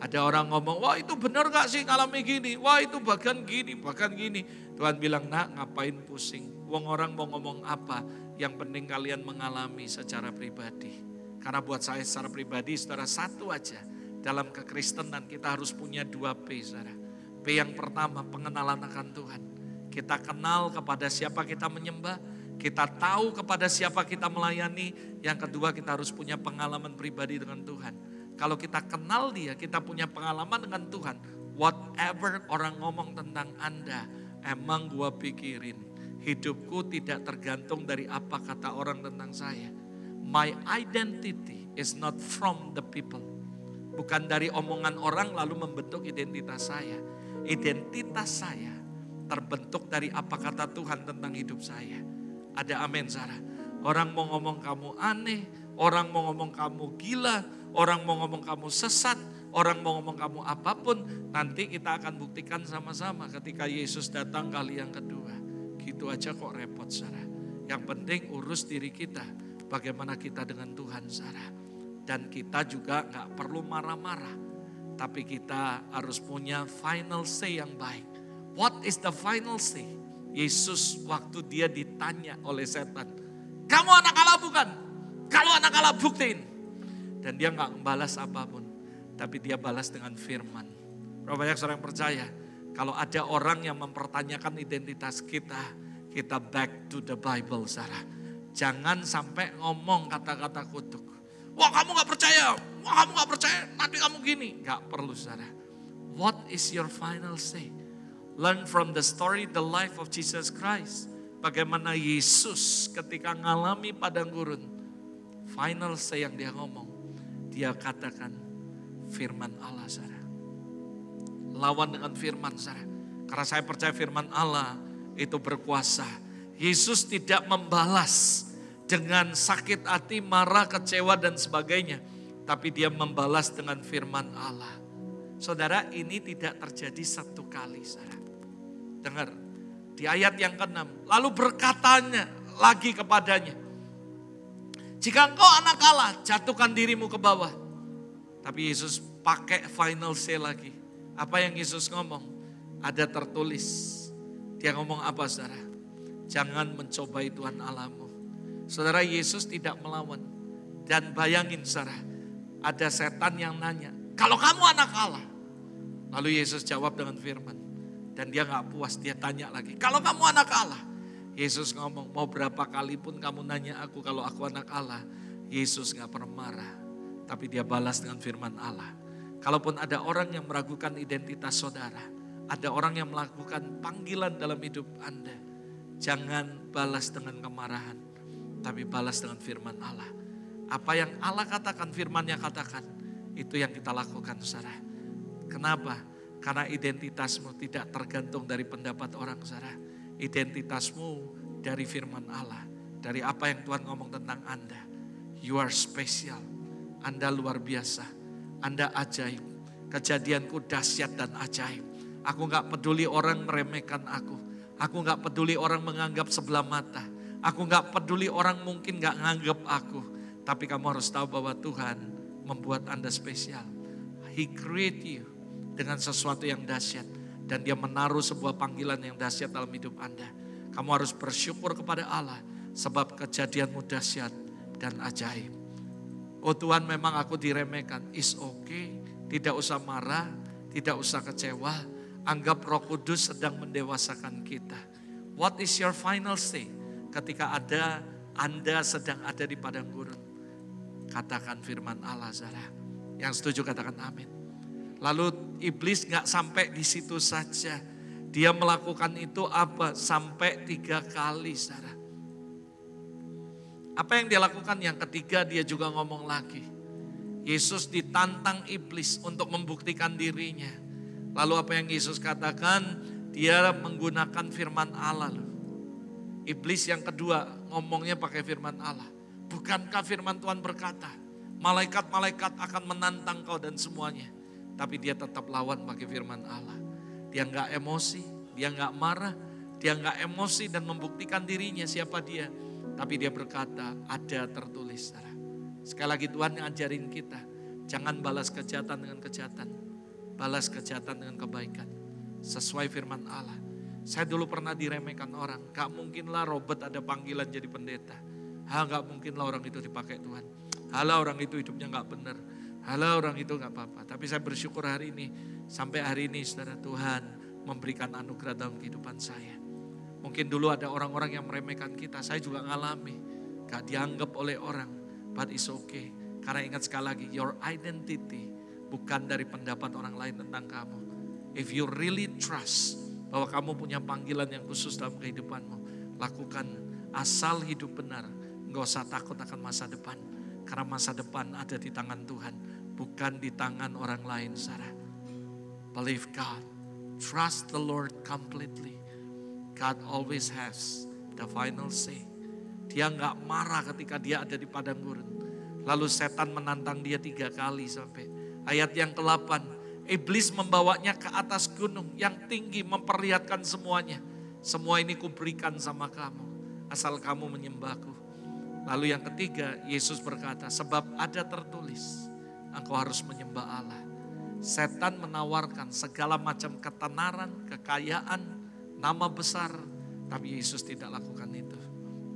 Speaker 1: Ada orang ngomong, wah itu benar gak sih ngalami gini? Wah itu bahkan gini. Tuhan bilang, nak ngapain pusing? Wong orang mau ngomong apa? Yang penting kalian mengalami secara pribadi. Karena buat saya secara pribadi, saudara, satu aja. Dalam kekristenan kita harus punya 2 P, saudara. P yang pertama, pengenalan akan Tuhan. Kita kenal kepada siapa kita menyembah. Kita tahu kepada siapa kita melayani. Yang kedua, kita harus punya pengalaman pribadi dengan Tuhan. Kalau kita kenal dia, kita punya pengalaman dengan Tuhan. Whatever orang ngomong tentang Anda, emang gua pikirin. Hidupku tidak tergantung dari apa kata orang tentang saya. My identity is not from the people. Bukan dari omongan orang lalu membentuk identitas saya. Identitas saya terbentuk dari apa kata Tuhan tentang hidup saya. Ada amin, Sarah. Orang mau ngomong kamu aneh, orang mau ngomong kamu gila, orang mau ngomong kamu sesat, orang mau ngomong kamu apapun. Nanti kita akan buktikan sama-sama ketika Yesus datang kali yang kedua. Gitu aja kok repot, Sarah. Yang penting urus diri kita. Bagaimana kita dengan Tuhan, Sarah. Dan kita juga gak perlu marah-marah. Tapi kita harus punya final say yang baik. What is the final say? Yesus waktu dia ditanya oleh setan. Kamu anak Allah bukan? Kalau anak Allah buktiin. Dan dia gak membalas apapun. Tapi dia balas dengan firman. Berapa banyak orang percaya? Kalau ada orang yang mempertanyakan identitas kita. Kita back to the Bible, Sarah. Jangan sampai ngomong kata-kata kutuk. Wah kamu gak percaya, nanti kamu gini. Gak perlu, saudara. What is your final say? Learn from the story, the life of Jesus Christ. Bagaimana Yesus ketika ngalami padang gurun. Final say yang dia ngomong. Dia katakan firman Allah, saudara. Lawan dengan firman, saudara. Karena saya percaya firman Allah itu berkuasa. Yesus tidak membalas dengan sakit hati, marah, kecewa dan sebagainya. Tapi dia membalas dengan firman Allah. Saudara, ini tidak terjadi satu kali, saudara. Dengar, di ayat yang ke-6. Lalu berkatanya lagi kepadanya. Jika engkau anak Allah, jatuhkan dirimu ke bawah. Tapi Yesus pakai final say lagi. Apa yang Yesus ngomong? Ada tertulis. Dia ngomong apa, saudara? Jangan mencobai Tuhan Allahmu. Saudara, Yesus tidak melawan. Dan bayangin, saudara, ada setan yang nanya, kalau kamu anak Allah. Lalu Yesus jawab dengan firman. Dan dia gak puas, dia tanya lagi, kalau kamu anak Allah. Yesus ngomong, mau berapa kali pun kamu nanya aku kalau aku anak Allah. Yesus gak pernah marah. Tapi dia balas dengan firman Allah. Kalaupun ada orang yang meragukan identitas saudara. Ada orang yang melakukan panggilan dalam hidup Anda. Jangan balas dengan kemarahan. Tapi balas dengan firman Allah. Apa yang Allah katakan, firman-Nya katakan, itu yang kita lakukan, saudara. Kenapa? Karena identitasmu tidak tergantung dari pendapat orang, saudara. Identitasmu dari firman Allah, dari apa yang Tuhan ngomong tentang Anda. You are special. Anda luar biasa. Anda ajaib. Kejadianku dahsyat dan ajaib. Aku gak peduli orang meremehkan aku. Aku gak peduli orang menganggap sebelah mata. Aku gak peduli orang mungkin gak nganggap aku. Tapi kamu harus tahu bahwa Tuhan membuat Anda spesial. He create you dengan sesuatu yang dahsyat. Dan dia menaruh sebuah panggilan yang dahsyat dalam hidup Anda. Kamu harus bersyukur kepada Allah. Sebab kejadianmu dahsyat dan ajaib. Oh Tuhan, memang aku diremehkan. It's okay. Tidak usah marah. Tidak usah kecewa. Anggap Roh Kudus sedang mendewasakan kita. What is your final say? Ketika Anda sedang ada di padang gurun. Katakan firman Allah, saudara. Yang setuju katakan amin. Lalu iblis gak sampai di situ saja. Dia melakukan itu apa? Sampai 3 kali, saudara. Apa yang dia lakukan? Yang ketiga dia juga ngomong lagi. Yesus ditantang iblis untuk membuktikan dirinya. Lalu apa yang Yesus katakan? Dia menggunakan firman Allah loh. Iblis yang kedua ngomongnya pakai firman Allah. Bukankah firman Tuhan berkata, malaikat-malaikat akan menantang kau dan semuanya. Tapi dia tetap lawan pakai firman Allah. Dia gak emosi, dia gak marah, dia gak emosi dan membuktikan dirinya siapa dia. Tapi dia berkata, ada tertulis. Sekali lagi Tuhan ngajarin kita, jangan balas kejahatan dengan kejahatan. Balas kejahatan dengan kebaikan. Sesuai firman Allah. Saya dulu pernah diremehkan orang. Gak mungkinlah Robert ada panggilan jadi pendeta. Gak mungkinlah orang itu dipakai Tuhan. Halah orang itu hidupnya gak benar. Halah orang itu gak apa-apa. Tapi saya bersyukur hari ini. Sampai hari ini saudara, Tuhan memberikan anugerah dalam kehidupan saya. Mungkin dulu ada orang-orang yang meremehkan kita. Saya juga ngalami. Gak dianggap oleh orang. But it's okay. Karena ingat sekali lagi. Your identity bukan dari pendapat orang lain tentang kamu. If you really trust bahwa kamu punya panggilan yang khusus dalam kehidupanmu. Lakukan asal hidup benar. Gak usah takut akan masa depan. Karena masa depan ada di tangan Tuhan. Bukan di tangan orang lain, Sarah. Believe God. Trust the Lord completely. God always has the final say. Dia gak marah ketika dia ada di padang gurun. Lalu setan menantang dia 3 kali sampai. Ayat yang ke-8. Iblis membawanya ke atas gunung yang tinggi, memperlihatkan semuanya. Semua ini kuberikan sama kamu. Asal kamu menyembahku. Lalu yang ketiga, Yesus berkata, sebab ada tertulis, engkau harus menyembah Allah. Setan menawarkan segala macam ketenaran, kekayaan, nama besar. Tapi Yesus tidak lakukan itu.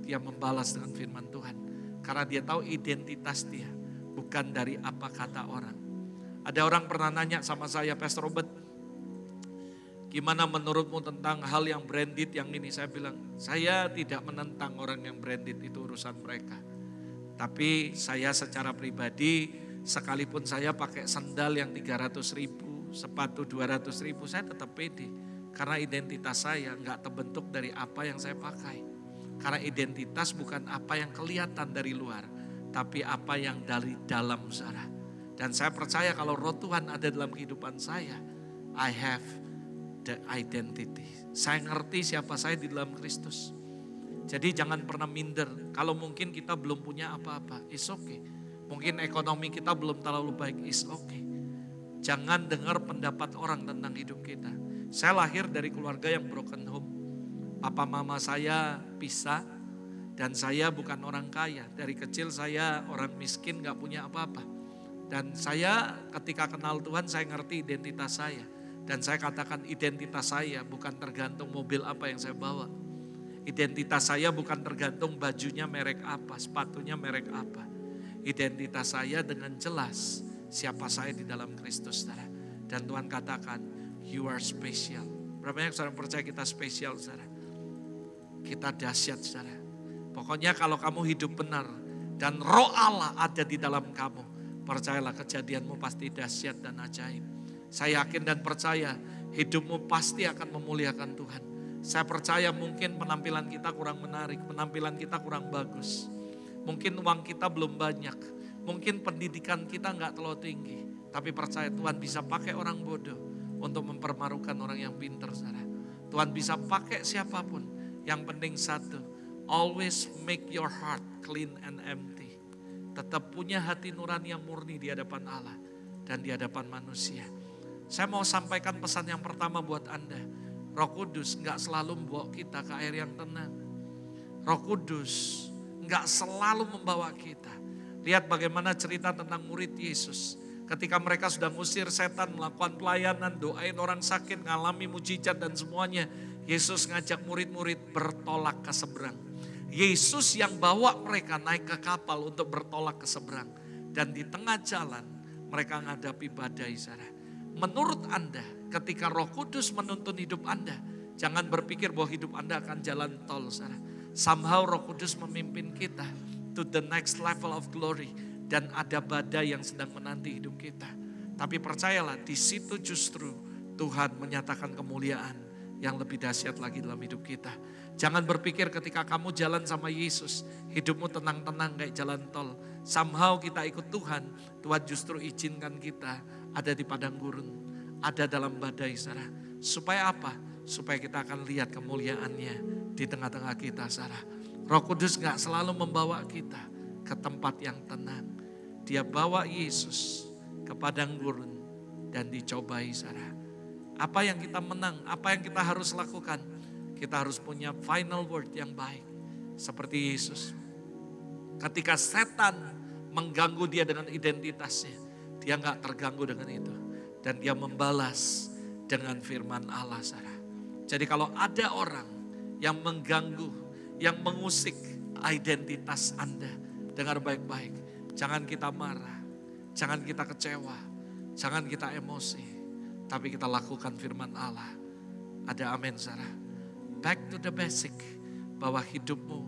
Speaker 1: Dia membalas dengan firman Tuhan. Karena dia tahu identitas dia, bukan dari apa kata orang. Ada orang pernah nanya sama saya, Pastor Robert, gimana menurutmu tentang hal yang branded yang ini? Saya bilang, saya tidak menentang orang yang branded, itu urusan mereka. Tapi saya secara pribadi, sekalipun saya pakai sandal yang 300.000, sepatu 200.000, saya tetap pede. Karena identitas saya nggak terbentuk dari apa yang saya pakai. Karena identitas bukan apa yang kelihatan dari luar, tapi apa yang dari dalam, saudara. Dan saya percaya kalau roh Tuhan ada dalam kehidupan saya, I have the identity. Saya ngerti siapa saya di dalam Kristus. Jadi jangan pernah minder. Kalau mungkin kita belum punya apa-apa, it's okay. Mungkin ekonomi kita belum terlalu baik, it's okay. Jangan dengar pendapat orang tentang hidup kita. Saya lahir dari keluarga yang broken home. Papa mama saya pisah dan saya bukan orang kaya. Dari kecil saya orang miskin, gak punya apa-apa. Dan saya ketika kenal Tuhan saya ngerti identitas saya. Dan saya katakan identitas saya bukan tergantung mobil apa yang saya bawa. Identitas saya bukan tergantung bajunya merek apa, sepatunya merek apa. Identitas saya dengan jelas siapa saya di dalam Kristus, saudara. Dan Tuhan katakan, you are special. Berapa banyak saudara percaya kita spesial, saudara? Kita dahsyat, saudara. Pokoknya kalau kamu hidup benar dan roh Allah ada di dalam kamu, percayalah kejadianmu pasti dahsyat dan ajaib. Saya yakin dan percaya hidupmu pasti akan memuliakan Tuhan. Saya percaya mungkin penampilan kita kurang menarik, penampilan kita kurang bagus. Mungkin uang kita belum banyak. Mungkin pendidikan kita nggak terlalu tinggi. Tapi percaya Tuhan bisa pakai orang bodoh untuk mempermarukan orang yang pintar, saudara. Tuhan bisa pakai siapapun. Yang penting satu, always make your heart clean and empty. Tetap punya hati nurani yang murni di hadapan Allah dan di hadapan manusia. Saya mau sampaikan pesan yang pertama buat Anda. Roh Kudus nggak selalu membawa kita ke air yang tenang. Roh Kudus nggak selalu membawa kita. Lihat bagaimana cerita tentang murid Yesus. Ketika mereka sudah ngusir setan, melakukan pelayanan, doain orang sakit, ngalami mujizat dan semuanya. Yesus ngajak murid-murid bertolak ke seberang. Yesus yang bawa mereka naik ke kapal untuk bertolak ke seberang. Dan di tengah jalan mereka menghadapi badai, saudara. Menurut Anda, ketika Roh Kudus menuntun hidup Anda, jangan berpikir bahwa hidup Anda akan jalan tol, saudara. Somehow Roh Kudus memimpin kita to the next level of glory. Dan ada badai yang sedang menanti hidup kita. Tapi percayalah, di situ justru Tuhan menyatakan kemuliaan yang lebih dahsyat lagi dalam hidup kita. Jangan berpikir ketika kamu jalan sama Yesus, hidupmu tenang-tenang kayak jalan tol. Somehow kita ikut Tuhan, Tuhan justru izinkan kita ada di padang gurun, ada dalam badai, saudara. Supaya apa? Supaya kita akan lihat kemuliaannya di tengah-tengah kita, saudara. Roh Kudus gak selalu membawa kita ke tempat yang tenang. Dia bawa Yesus ke padang gurun dan dicobai, saudara. Apa yang kita menang, apa yang kita harus lakukan? Kita harus punya final word yang baik. Seperti Yesus. Ketika setan mengganggu dia dengan identitasnya, dia gak terganggu dengan itu. Dan dia membalas dengan firman Allah, saudara. Jadi kalau ada orang yang mengganggu, yang mengusik identitas Anda, dengar baik-baik. Jangan kita marah, jangan kita kecewa, jangan kita emosi. Tapi kita lakukan firman Allah. Ada amin, saudara. Back to the basic. Bahwa hidupmu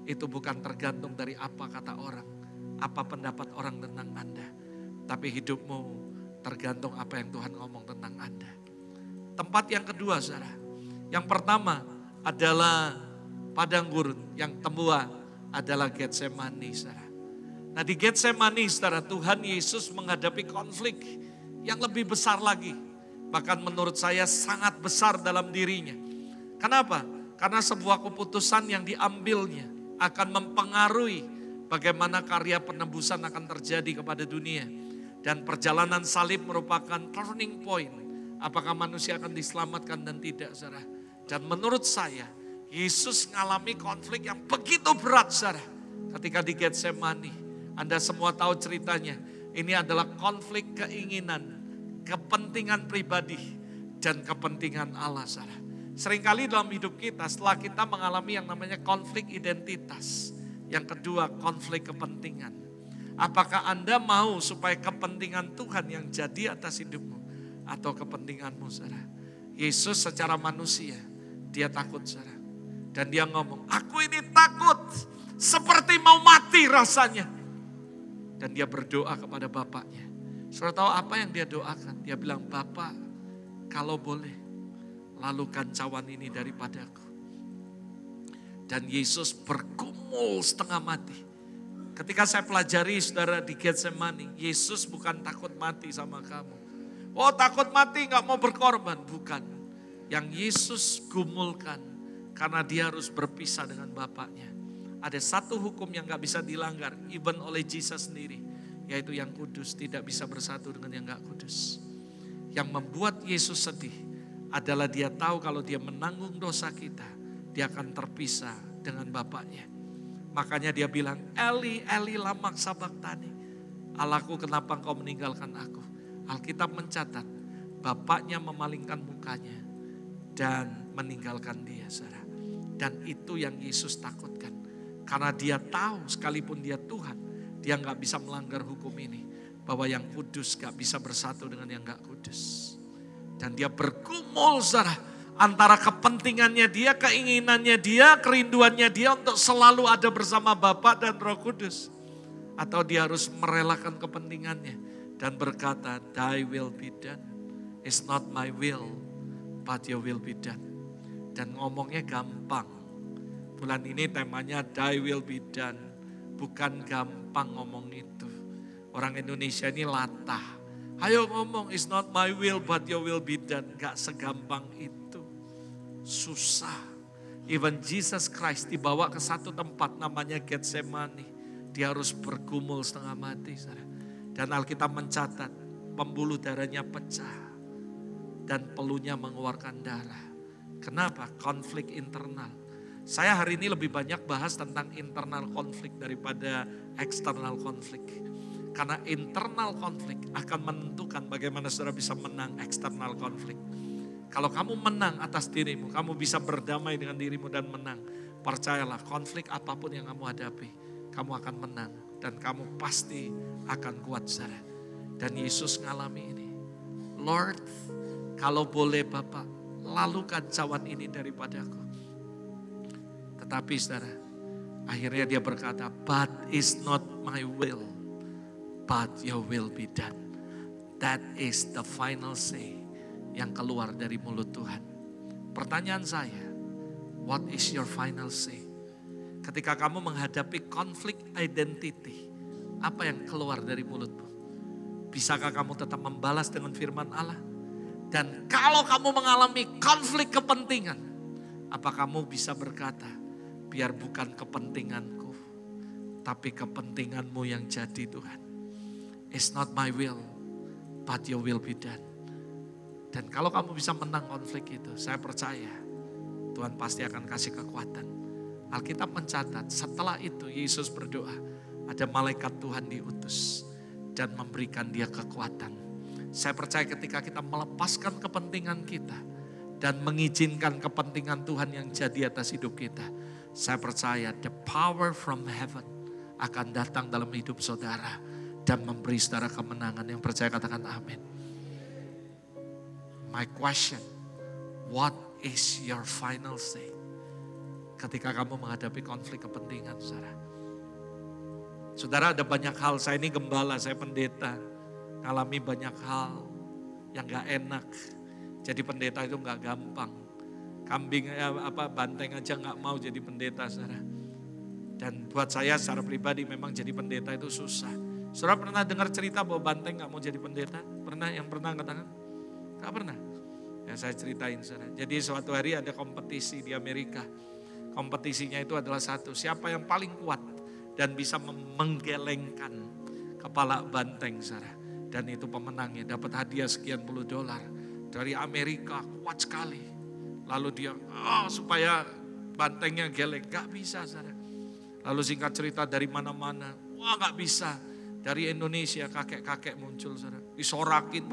Speaker 1: itu bukan tergantung dari apa kata orang. Apa pendapat orang tentang Anda. Tapi hidupmu tergantung apa yang Tuhan ngomong tentang Anda. Tempat yang kedua, saudara. Yang pertama adalah padang gurun. Yang kedua adalah Getsemani, saudara. Nah di Getsemani, saudara, Tuhan Yesus menghadapi konflik yang lebih besar lagi. Bahkan menurut saya sangat besar dalam dirinya. Kenapa? Karena sebuah keputusan yang diambilnya akan mempengaruhi bagaimana karya penebusan akan terjadi kepada dunia. Dan perjalanan salib merupakan turning point. Apakah manusia akan diselamatkan dan tidak, saudara. Dan menurut saya, Yesus mengalami konflik yang begitu berat, saudara. Ketika di Getsemani. Anda semua tahu ceritanya. Ini adalah konflik keinginan, kepentingan pribadi, dan kepentingan Allah, saudara. Seringkali dalam hidup kita, setelah kita mengalami yang namanya konflik identitas. Yang kedua, konflik kepentingan. Apakah Anda mau supaya kepentingan Tuhan yang jadi atas hidupmu, atau kepentinganmu, saudara? Yesus secara manusia, dia takut, saudara. Dan dia ngomong, aku ini takut, seperti mau mati rasanya. Dan dia berdoa kepada Bapaknya. Saudara tahu apa yang dia doakan? Dia bilang, Bapa, kalau boleh, lalukan cawan ini daripadaku. Dan Yesus bergumul setengah mati. Ketika saya pelajari, saudara, di Getsemani, Yesus bukan takut mati sama kamu. Oh, takut mati gak mau berkorban. Bukan. Yang Yesus gumulkan, karena dia harus berpisah dengan Bapaknya. Ada satu hukum yang gak bisa dilanggar, even oleh Jesus sendiri. Yaitu yang kudus tidak bisa bersatu dengan yang gak kudus. Yang membuat Yesus sedih adalah dia tahu kalau dia menanggung dosa kita, dia akan terpisah dengan Bapaknya. Makanya dia bilang, Eli, Eli lama sabachthani. Allahku, kenapa engkau meninggalkan aku? Alkitab mencatat, Bapaknya memalingkan mukanya dan meninggalkan dia, saudara. Dan itu yang Yesus takutkan. Karena dia tahu sekalipun dia Tuhan, dia gak bisa melanggar hukum ini. Bahwa yang kudus gak bisa bersatu dengan yang gak kudus. Dan dia bergumul, saudara, antara kepentingannya dia, keinginannya dia, kerinduannya dia untuk selalu ada bersama Bapa dan Roh Kudus. Atau dia harus merelakan kepentingannya dan berkata, Thy will be done. It's not my will, but your will be done. Dan ngomongnya gampang. Bulan ini temanya Thy will be done Bukan gampang ngomong itu. Orang Indonesia ini latah. Ayo ngomong, it's not my will but your will be done. Gak segampang itu. Susah. Even Jesus Christ dibawa ke satu tempat namanya Getsemani. Dia harus bergumul setengah mati. Dan Alkitab mencatat pembuluh darahnya pecah. Dan peluhnya mengeluarkan darah. Kenapa? Konflik internal. Saya hari ini lebih banyak bahas tentang internal konflik daripada external konflik. Karena internal konflik akan menentukan bagaimana saudara bisa menang external konflik. Kalau kamu menang atas dirimu, kamu bisa berdamai dengan dirimu dan menang. Percayalah, konflik apapun yang kamu hadapi, kamu akan menang. Dan kamu pasti akan kuat, saudara. Dan Yesus ngalami ini. Lord, kalau boleh Bapak, lalukan cawan ini daripadaku. Tetapi saudara, akhirnya dia berkata, but is not my will, but your will be done. That is the final say yang keluar dari mulut Tuhan. Pertanyaan saya, what is your final say? Ketika kamu menghadapi konflik identity, apa yang keluar dari mulutmu? Bisakah kamu tetap membalas dengan firman Allah? Dan kalau kamu mengalami konflik kepentingan, apa kamu bisa berkata, biar bukan kepentinganku, tapi kepentinganmu yang jadi Tuhan. It's not my will, but your will be done. Dan kalau kamu bisa menang konflik itu, saya percaya Tuhan pasti akan kasih kekuatan. Alkitab mencatat setelah itu Yesus berdoa, ada malaikat Tuhan diutus dan memberikan dia kekuatan. Saya percaya ketika kita melepaskan kepentingan kita dan mengizinkan kepentingan Tuhan yang jadi atas hidup kita, saya percaya the power from heaven akan datang dalam hidup saudara dan memberi saudara kemenangan. Yang percaya katakan amin. My question, what is your final say? Ketika kamu menghadapi konflik kepentingan, saudara. Saudara, ada banyak hal, saya ini gembala, saya pendeta. Ngalami banyak hal yang gak enak. Jadi pendeta itu gak gampang. Kambing banteng aja gak mau jadi pendeta, saudara. Dan buat saya secara pribadi memang jadi pendeta itu susah. Saudara pernah dengar cerita bahwa banteng gak mau jadi pendeta? Pernah? Yang pernah angkat tangan? Gak pernah? Ya saya ceritain, saudara. Jadi suatu hari ada kompetisi di Amerika. Kompetisinya itu adalah satu, siapa yang paling kuat dan bisa menggelengkan kepala banteng, saudara. Dan itu pemenangnya dapat hadiah sekian puluh dolar dari Amerika, kuat sekali. Lalu dia, supaya bantengnya geleng, gak bisa, saudara. Lalu singkat cerita dari mana-mana, gak bisa. Dari Indonesia kakek-kakek muncul, saudara. Disorakin,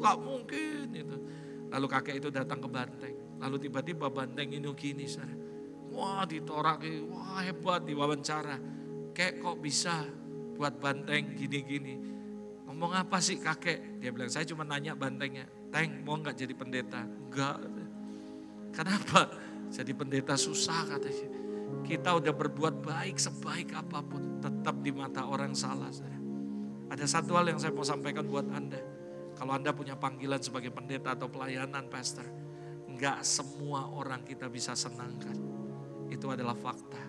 Speaker 1: gak mungkin itu. Lalu kakek itu datang ke banteng. Lalu tiba-tiba banteng ini gini, saudara. Wah ditoraki, wah hebat diwawancara. Kek kok bisa buat banteng gini-gini. Ngomong apa sih kakek? Dia bilang, saya cuma nanya bantengnya. Teng, mau gak jadi pendeta? Enggak. Kenapa? Jadi pendeta susah katanya. Kita udah berbuat baik sebaik apapun. Tetap di mata orang salah. Saudara. Ada satu hal yang saya mau sampaikan buat Anda. Kalau Anda punya panggilan sebagai pendeta atau pelayanan pastor. Enggak semua orang kita bisa senangkan. Itu adalah fakta.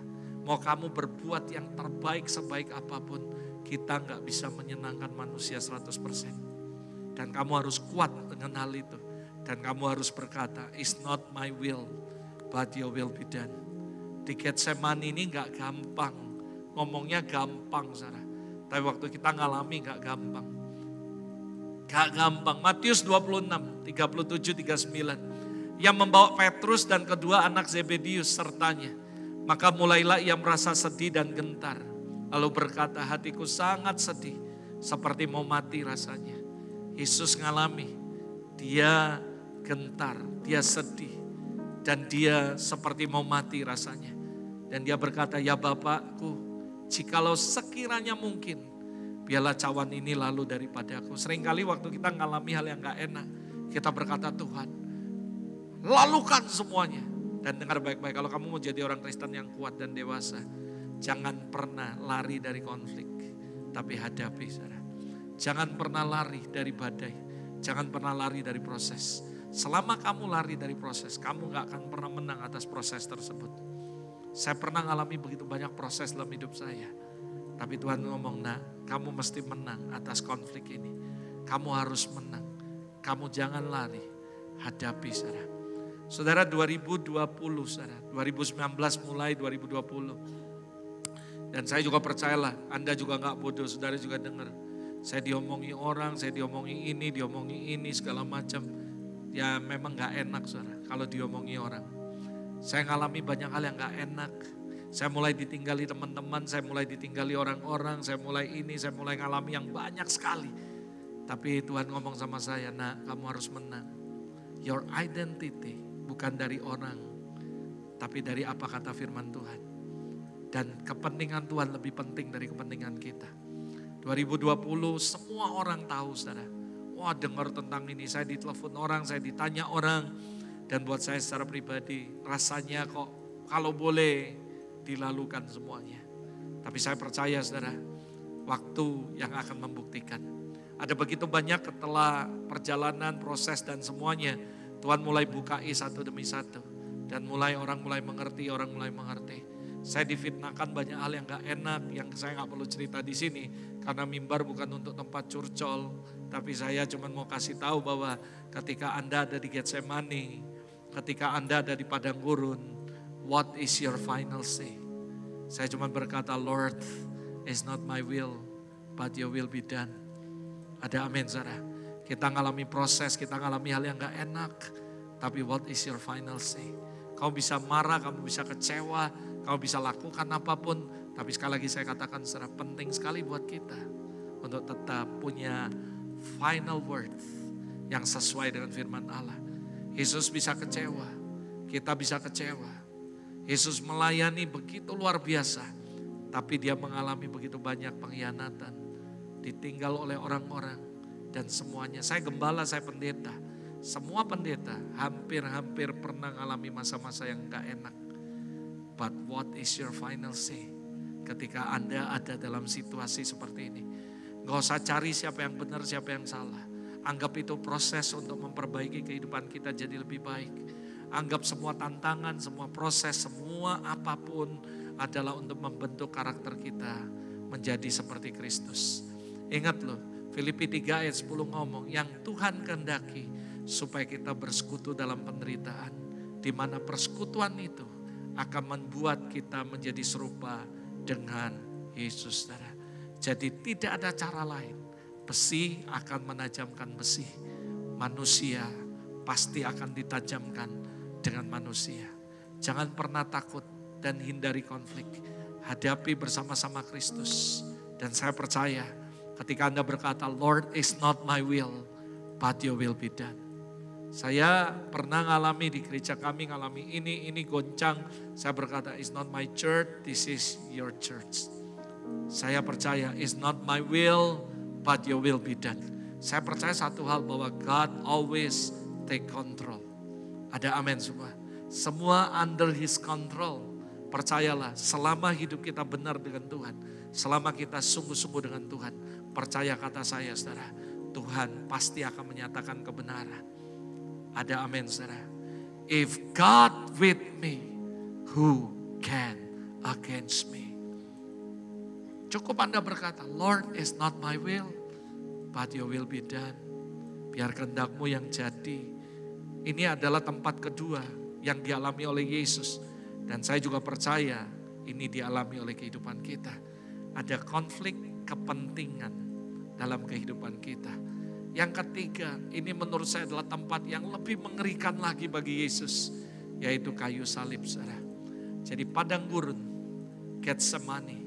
Speaker 1: Mau kamu berbuat yang terbaik sebaik apapun, kita gak bisa menyenangkan manusia 100%. Dan kamu harus kuat dengan hal itu. Dan kamu harus berkata, it's not my will, but your will be done. Di Getsemani ini gak gampang. Ngomongnya gampang, saudara. Tapi waktu kita ngalami gak gampang. Gak gampang. Matius 26, 37-39. Yang membawa Petrus dan kedua anak Zebedius sertanya. Maka mulailah ia merasa sedih dan gentar. Lalu berkata, hatiku sangat sedih. Seperti mau mati rasanya. Yesus ngalami. Dia gentar, dia sedih. Dan dia seperti mau mati rasanya. Dan dia berkata, ya Bapakku, jikalau sekiranya mungkin, biarlah cawan ini lalu daripadaku. Seringkali waktu kita ngalami hal yang gak enak, kita berkata, Tuhan, lalukan semuanya. Dan dengar baik-baik, kalau kamu mau jadi orang Kristen yang kuat dan dewasa, jangan pernah lari dari konflik, tapi hadapi, saudara. Jangan pernah lari dari badai, jangan pernah lari dari proses. Selama kamu lari dari proses, kamu gak akan pernah menang atas proses tersebut. Saya pernah ngalami begitu banyak proses dalam hidup saya. Tapi Tuhan ngomong, nah kamu mesti menang atas konflik ini. Kamu harus menang. Kamu jangan lari. Hadapi saudara. Saudara 2020 saudara. 2019 mulai 2020. Dan saya juga percayalah Anda juga gak bodoh. Saudara juga dengar. Saya diomongi orang, saya diomongi ini segala macam. Ya memang gak enak saudara kalau diomongi orang. Saya ngalami banyak hal yang gak enak. Saya mulai ditinggali teman-teman, saya mulai ditinggali orang-orang, saya mulai ngalami yang banyak sekali. Tapi Tuhan ngomong sama saya, nah kamu harus menang. Your identity bukan dari orang, tapi dari apa kata firman Tuhan. Dan kepentingan Tuhan lebih penting dari kepentingan kita. 2020 semua orang tahu saudara. Wah dengar tentang ini, saya ditelepon orang, saya ditanya orang. Dan buat saya secara pribadi rasanya kok kalau boleh dilalukan semuanya. Tapi saya percaya saudara, waktu yang akan membuktikan. Ada begitu banyak setelah perjalanan, proses dan semuanya. Tuhan mulai bukai satu demi satu. Dan orang mulai mengerti. Saya difitnahkan banyak hal yang gak enak, yang saya gak perlu cerita di sini. Karena mimbar bukan untuk tempat curcol. Tapi saya cuma mau kasih tahu bahwa ketika Anda ada di Getsemani, ketika Anda ada di padang gurun, what is your final say? Saya cuma berkata, Lord, it's not my will, but your will be done. Ada amin, saudara. Kita ngalami proses, kita ngalami hal yang gak enak. Tapi what is your final say? Kamu bisa marah, kamu bisa kecewa, kamu bisa lakukan apapun. Tapi sekali lagi saya katakan secara penting sekali buat kita. Untuk tetap punya final word yang sesuai dengan firman Allah. Yesus bisa kecewa, kita bisa kecewa. Yesus melayani begitu luar biasa, tapi dia mengalami begitu banyak pengkhianatan, ditinggal oleh orang-orang dan semuanya. Saya gembala, saya pendeta. Semua pendeta hampir pernah mengalami masa-masa yang gak enak. But what is your final say ketika Anda ada dalam situasi seperti ini? Gak usah cari siapa yang benar, siapa yang salah. Anggap itu proses untuk memperbaiki kehidupan kita jadi lebih baik. Anggap semua tantangan, semua proses, semua apapun adalah untuk membentuk karakter kita menjadi seperti Kristus. Ingat loh, Filipi 3 ayat 10 ngomong, yang Tuhan kehendaki supaya kita bersekutu dalam penderitaan. Di mana persekutuan itu akan membuat kita menjadi serupa dengan Yesus. Saudara. Jadi tidak ada cara lain. Besi akan menajamkan besi. Manusia pasti akan ditajamkan dengan manusia. Jangan pernah takut dan hindari konflik. Hadapi bersama-sama Kristus. Dan saya percaya ketika Anda berkata, Lord is not my will, but your will be done. Saya pernah ngalami di gereja kami, ngalami ini goncang. Saya berkata, it's not my church, this is your church. Saya percaya, it's not my will, but your will be done. Saya percaya satu hal bahwa God always take control. Ada amin semua. Semua under his control. Percayalah, selama hidup kita benar dengan Tuhan. Selama kita sungguh-sungguh dengan Tuhan. Percaya kata saya saudara, Tuhan pasti akan menyatakan kebenaran. Ada amin saudara. If God with me, who can against me? Cukup Anda berkata, Lord is not my will, but your will be done. Biar kehendakmu yang jadi. Ini adalah tempat kedua yang dialami oleh Yesus. Dan saya juga percaya ini dialami oleh kehidupan kita. Ada konflik kepentingan dalam kehidupan kita. Yang ketiga, ini menurut saya adalah tempat yang lebih mengerikan lagi bagi Yesus. Yaitu kayu salib, saudara. Jadi padang gurun, Getsemani,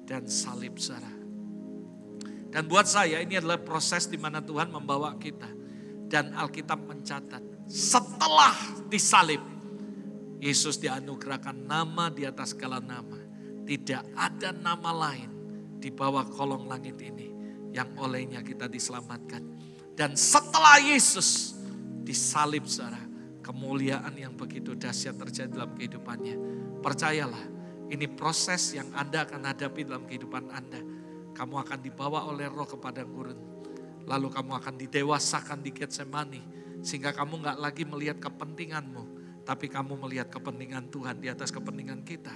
Speaker 1: dan salib, saudara. Dan buat saya ini adalah proses di mana Tuhan membawa kita. Dan Alkitab mencatat, setelah disalib, Yesus dianugerahkan nama di atas segala nama. Tidak ada nama lain di bawah kolong langit ini yang olehnya kita diselamatkan. Dan setelah Yesus disalib, saudara, kemuliaan yang begitu dahsyat terjadi dalam kehidupannya. Percayalah, ini proses yang Anda akan hadapi dalam kehidupan Anda. Kamu akan dibawa oleh Roh ke padang gurun. Lalu kamu akan didewasakan di Getsemani. Sehingga kamu gak lagi melihat kepentinganmu. Tapi kamu melihat kepentingan Tuhan di atas kepentingan kita.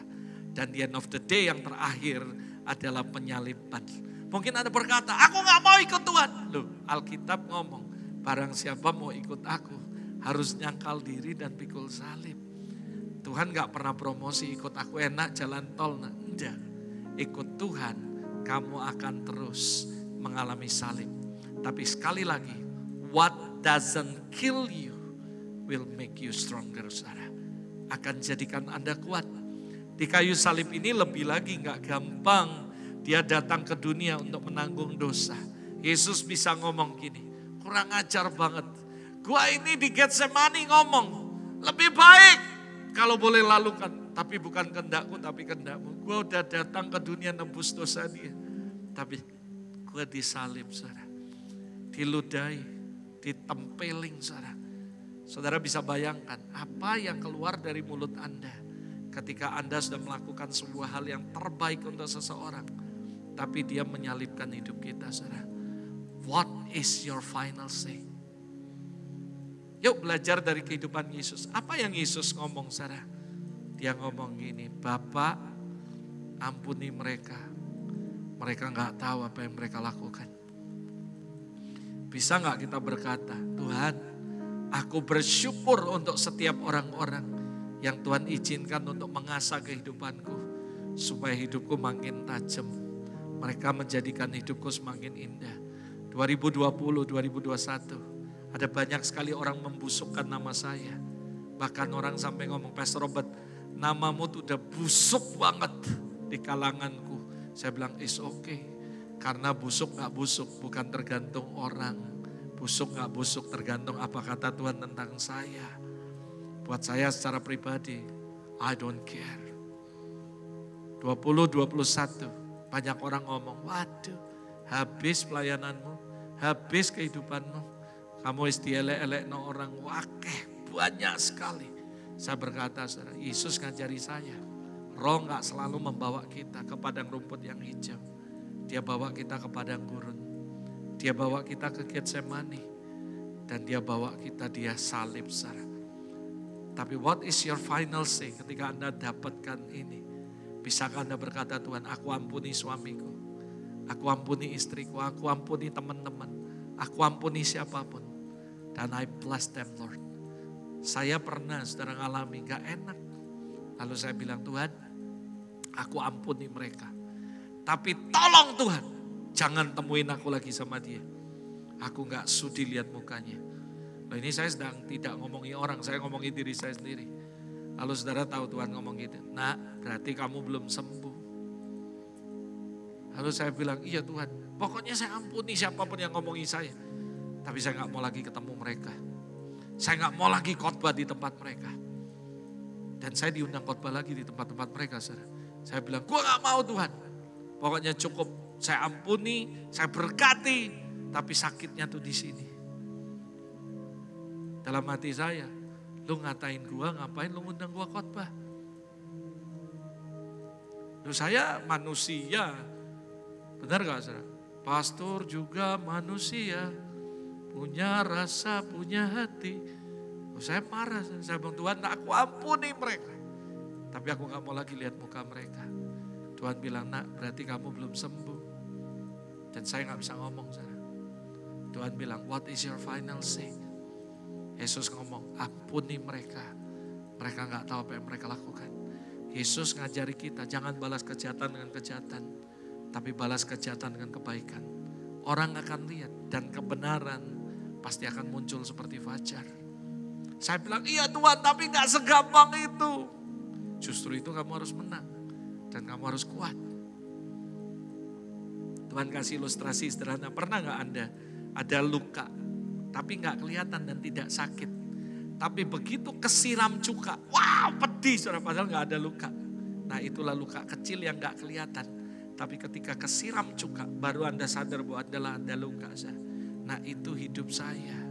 Speaker 1: Dan di end of the day yang terakhir adalah penyaliban. Mungkin Anda berkata, aku gak mau ikut Tuhan. Loh, Alkitab ngomong, barang siapa mau ikut aku, harus nyangkal diri dan pikul salib. Tuhan gak pernah promosi ikut aku enak jalan tol. Nah, enggak. Ikut Tuhan, kamu akan terus mengalami salib. Tapi sekali lagi, what doesn't kill you will make you stronger, saudara. Akan jadikan Anda kuat. Di kayu salib ini lebih lagi gak gampang. Dia datang ke dunia untuk menanggung dosa. Yesus bisa ngomong gini, kurang ajar banget. Gua ini di Getsemani ngomong, lebih baik kalau boleh lalukan. Tapi bukan kehendakku, tapi kehendakmu. Gua udah datang ke dunia nembus dosa dia. Tapi gua disalib, saudara. Diludahi, ditempeling, saudara. Saudara bisa bayangkan apa yang keluar dari mulut Anda ketika Anda sudah melakukan sebuah hal yang terbaik untuk seseorang. Tapi dia menyalibkan hidup kita, saudara. What is your final say? Yuk belajar dari kehidupan Yesus. Apa yang Yesus ngomong, saudara? Dia ngomong gini, Bapa, ampuni mereka. Mereka gak tahu apa yang mereka lakukan. Bisa gak kita berkata, Tuhan, aku bersyukur untuk setiap orang-orang yang Tuhan izinkan untuk mengasah kehidupanku. Supaya hidupku makin tajam. Mereka menjadikan hidupku semakin indah. 2020, 2021. Ada banyak sekali orang membusukkan nama saya. Bahkan orang sampai ngomong, Pastor Robert, namamu tuh udah busuk banget di kalanganku. Saya bilang, it's okay. Karena busuk gak busuk bukan tergantung orang. Busuk gak busuk tergantung apa kata Tuhan tentang saya. Buat saya secara pribadi, I don't care. 2021. Banyak orang ngomong, waduh habis pelayananmu, habis kehidupanmu. Kamu istielek-elek no orang, wakeh banyak sekali. Saya berkata, saudara, Yesus ngajari saya. Roh gak selalu membawa kita ke padang rumput yang hijau. Dia bawa kita ke padang gurun. Dia bawa kita ke Getsemani. Dan dia bawa kita, dia salib, saudara. Tapi what is your final say ketika Anda dapatkan ini? Bisakah Anda berkata, Tuhan, aku ampuni suamiku, aku ampuni istriku, aku ampuni teman-teman, aku ampuni siapapun. Dan I bless them, Lord. Saya pernah, saudara, ngalami gak enak. Lalu saya bilang, Tuhan, aku ampuni mereka. Tapi tolong Tuhan, jangan temuin aku lagi sama dia. Aku gak sudi lihat mukanya. Nah, ini saya sedang tidak ngomongi orang, saya ngomongin diri saya sendiri. Lalu saudara tahu Tuhan ngomong gitu, nak berarti kamu belum sembuh. Lalu saya bilang, iya Tuhan, pokoknya saya ampuni siapapun yang ngomongin saya. Tapi saya gak mau lagi ketemu mereka. Saya gak mau lagi khotbah di tempat mereka. Dan saya diundang khotbah lagi di tempat-tempat mereka, saudara. Saya bilang, gua gak mau Tuhan. Pokoknya cukup, saya ampuni, saya berkati, tapi sakitnya tuh di sini. Dalam hati saya, lu ngatain gua, ngapain lu ngundang gua khotbah? Lu saya manusia, benar gak saudara? Pastor juga manusia, punya rasa, punya hati. Saya marah, saya bilang Tuhan aku ampuni mereka. Tapi aku gak mau lagi lihat muka mereka. Tuhan bilang, nak berarti kamu belum sembuh. Dan saya gak bisa ngomong, saudara. Tuhan bilang, what is your final say? Yesus ngomong, ampuni mereka. Mereka gak tahu apa yang mereka lakukan. Yesus ngajari kita, jangan balas kejahatan dengan kejahatan. Tapi balas kejahatan dengan kebaikan. Orang akan lihat dan kebenaran pasti akan muncul seperti fajar. Saya bilang, iya Tuhan tapi gak segampang itu. Justru itu kamu harus menang. Dan kamu harus kuat. Tuhan kasih ilustrasi sederhana. Pernah gak Anda ada luka? Tapi gak kelihatan dan tidak sakit. Tapi begitu kesiram cuka, wow pedih saudara, padahal gak ada luka. Nah itulah luka kecil yang gak kelihatan. Tapi ketika kesiram cuka, baru Anda sadar bahwa ada luka. Nah itu hidup saya.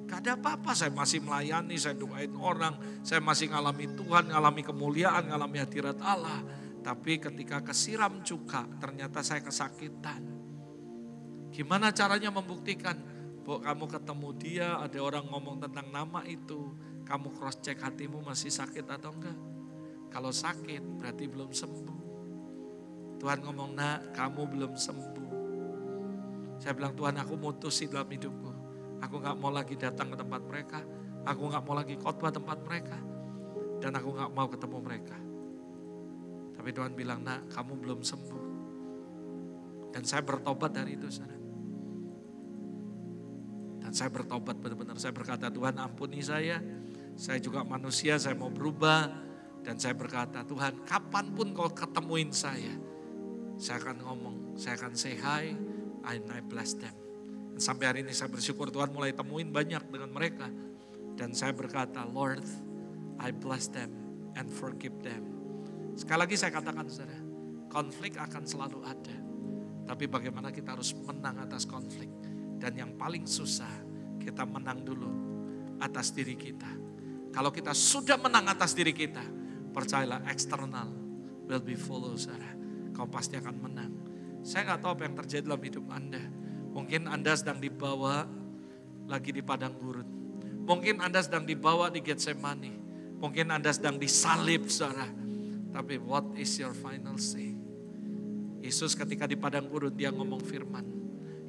Speaker 1: Gak ada apa-apa, saya masih melayani, saya doain orang. Saya masih ngalami Tuhan, ngalami kemuliaan, ngalami hadirat Allah. Tapi ketika kesiram cuka, ternyata saya kesakitan. Gimana caranya membuktikan? Bahwa kamu ketemu dia, ada orang ngomong tentang nama itu, kamu cross check hatimu masih sakit atau enggak. Kalau sakit berarti belum sembuh. Tuhan ngomong, nak kamu belum sembuh. Saya bilang, Tuhan aku mutusin dalam hidupku. Aku gak mau lagi datang ke tempat mereka. Aku gak mau lagi khotbah tempat mereka. Dan aku gak mau ketemu mereka. Tapi Tuhan bilang, nak kamu belum sembuh. Dan saya bertobat dari itu, saudara. Dan saya bertobat benar-benar. Saya berkata, Tuhan ampuni saya. Saya juga manusia, saya mau berubah. Dan saya berkata, Tuhan kapanpun kau ketemuin saya akan ngomong, saya akan say hi, and I bless them. Dan sampai hari ini saya bersyukur Tuhan mulai temuin banyak dengan mereka. Dan saya berkata, Lord, I bless them and forgive them. Sekali lagi saya katakan, saudara, konflik akan selalu ada. Tapi bagaimana kita harus menang atas konflik. Dan yang paling susah, kita menang dulu atas diri kita. Kalau kita sudah menang atas diri kita, percayalah eksternal will be follow, saudara. Kau pasti akan menang. Saya gak tahu apa yang terjadi dalam hidup Anda. Mungkin Anda sedang dibawa lagi di padang gurun. Mungkin Anda sedang dibawa di Getsemani. Mungkin Anda sedang disalib, saudara. Tapi what is your final say? Yesus ketika di padang gurun dia ngomong firman.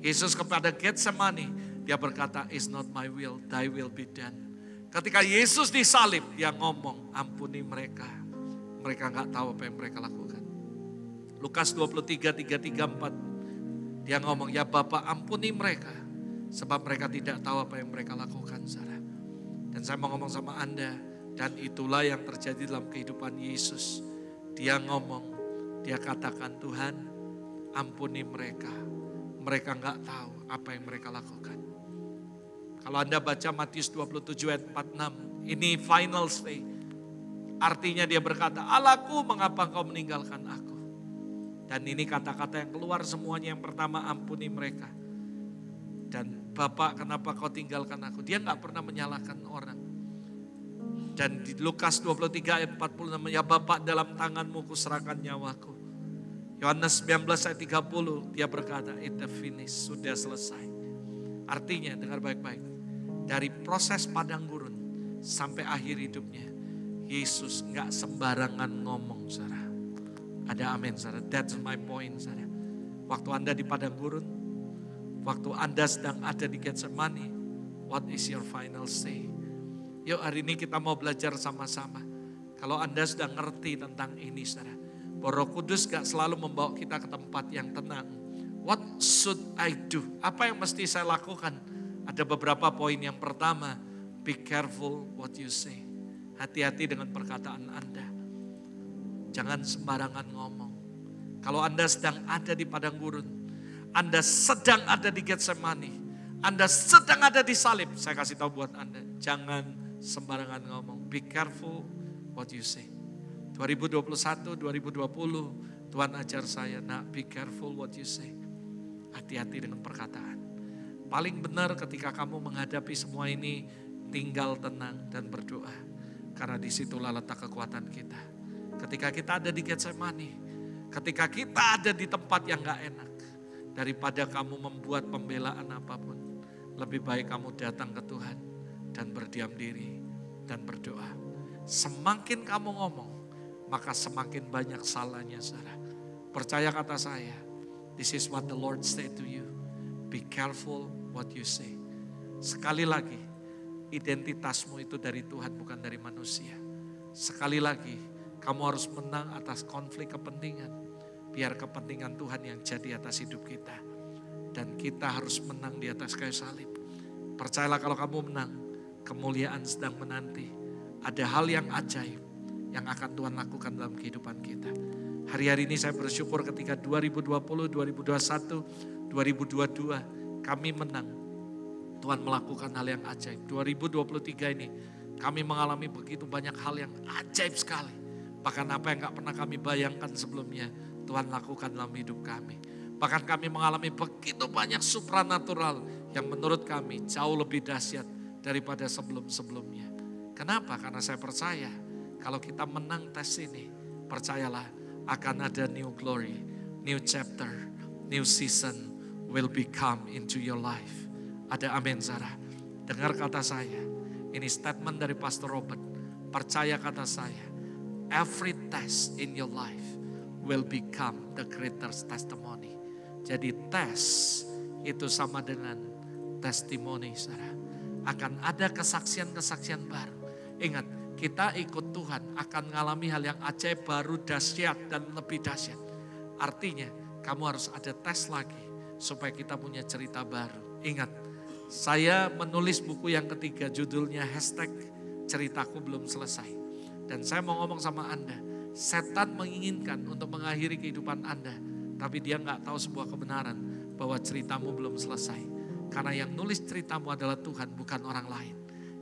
Speaker 1: Yesus kepada Getsemani dia berkata, is not my will, thy will be done. Ketika Yesus disalib dia ngomong, ampuni mereka. Mereka gak tahu apa yang mereka lakukan. Lukas 23, 4. Dia ngomong, ya Bapa ampuni mereka. Sebab mereka tidak tahu apa yang mereka lakukan, saudara. Dan saya mau ngomong sama Anda. Dan itulah yang terjadi dalam kehidupan Yesus. Dia ngomong, dia katakan, Tuhan ampuni mereka. Mereka gak tahu apa yang mereka lakukan. Kalau Anda baca Matius 27 ayat 46. Ini final say. Artinya dia berkata, Allahku mengapa engkau meninggalkan aku. Dan ini kata-kata yang keluar semuanya. Yang pertama, ampuni mereka. Dan Bapak kenapa kau tinggalkan aku. Dia gak pernah menyalahkan orang. Dan di Lukas 23 ayat 46, ya Bapak dalam tanganmu kuserahkan nyawaku. Yohanes 19 ayat 30 dia berkata, it finished, sudah selesai. Artinya dengar baik-baik. Dari proses padang gurun sampai akhir hidupnya. Yesus gak sembarangan ngomong, saudara. Ada amin, saudara. That's my point, saudara. Waktu Anda di padang gurun, waktu Anda sedang ada di Getsemani, what is your final say? Yuk hari ini kita mau belajar sama-sama. Kalau Anda sudah ngerti tentang ini, saudara. Roh Kudus gak selalu membawa kita ke tempat yang tenang. What should I do? Apa yang mesti saya lakukan? Ada beberapa poin. Yang pertama, be careful what you say. Hati-hati dengan perkataan Anda. Jangan sembarangan ngomong. Kalau Anda sedang ada di padang gurun, Anda sedang ada di Getsemani, Anda sedang ada di salib, saya kasih tahu buat Anda, jangan sembarangan ngomong. Be careful what you say. 2021, 2020, Tuhan ajar saya, nak be careful what you say. Hati-hati dengan perkataan. Paling benar ketika kamu menghadapi semua ini, tinggal tenang dan berdoa. Karena disitulah letak kekuatan kita. Ketika kita ada di Getsemani, ketika kita ada di tempat yang gak enak, daripada kamu membuat pembelaan apapun, lebih baik kamu datang ke Tuhan dan berdiam diri dan berdoa. Semakin kamu ngomong, maka semakin banyak salahnya, saudara. Percaya kata saya, this is what the Lord said to you. Be careful what you say. Sekali lagi, identitasmu itu dari Tuhan bukan dari manusia. Sekali lagi, kamu harus menang atas konflik kepentingan. Biar kepentingan Tuhan yang jadi atas hidup kita. Dan kita harus menang di atas kayu salib. Percayalah kalau kamu menang, kemuliaan sedang menanti. Ada hal yang ajaib yang akan Tuhan lakukan dalam kehidupan kita. Hari-hari ini saya bersyukur ketika 2020, 2021, 2022 kami menang. Tuhan melakukan hal yang ajaib. 2023 ini kami mengalami begitu banyak hal yang ajaib sekali. Bahkan apa yang gak pernah kami bayangkan sebelumnya, Tuhan lakukan dalam hidup kami. Bahkan kami mengalami begitu banyak supranatural yang menurut kami jauh lebih dahsyat daripada sebelum-sebelumnya. Kenapa? Karena saya percaya kalau kita menang tes ini, percayalah akan ada new glory, new chapter, new season will become into your life. Ada amin, Sarah. Dengar kata saya, ini statement dari Pastor Robert. Percaya kata saya, every test in your life will become the greatest testimony. Jadi tes itu sama dengan testimoni, saudara. Akan ada kesaksian-kesaksian baru. Ingat, kita ikut Tuhan akan mengalami hal yang ajaib, baru, dahsyat, dan lebih dahsyat. Artinya, kamu harus ada tes lagi supaya kita punya cerita baru. Ingat, saya menulis buku yang ketiga, judulnya #ceritaku belum selesai. Dan saya mau ngomong sama Anda, setan menginginkan untuk mengakhiri kehidupan Anda, tapi dia nggak tahu sebuah kebenaran bahwa ceritamu belum selesai. Karena yang nulis ceritamu adalah Tuhan, bukan orang lain.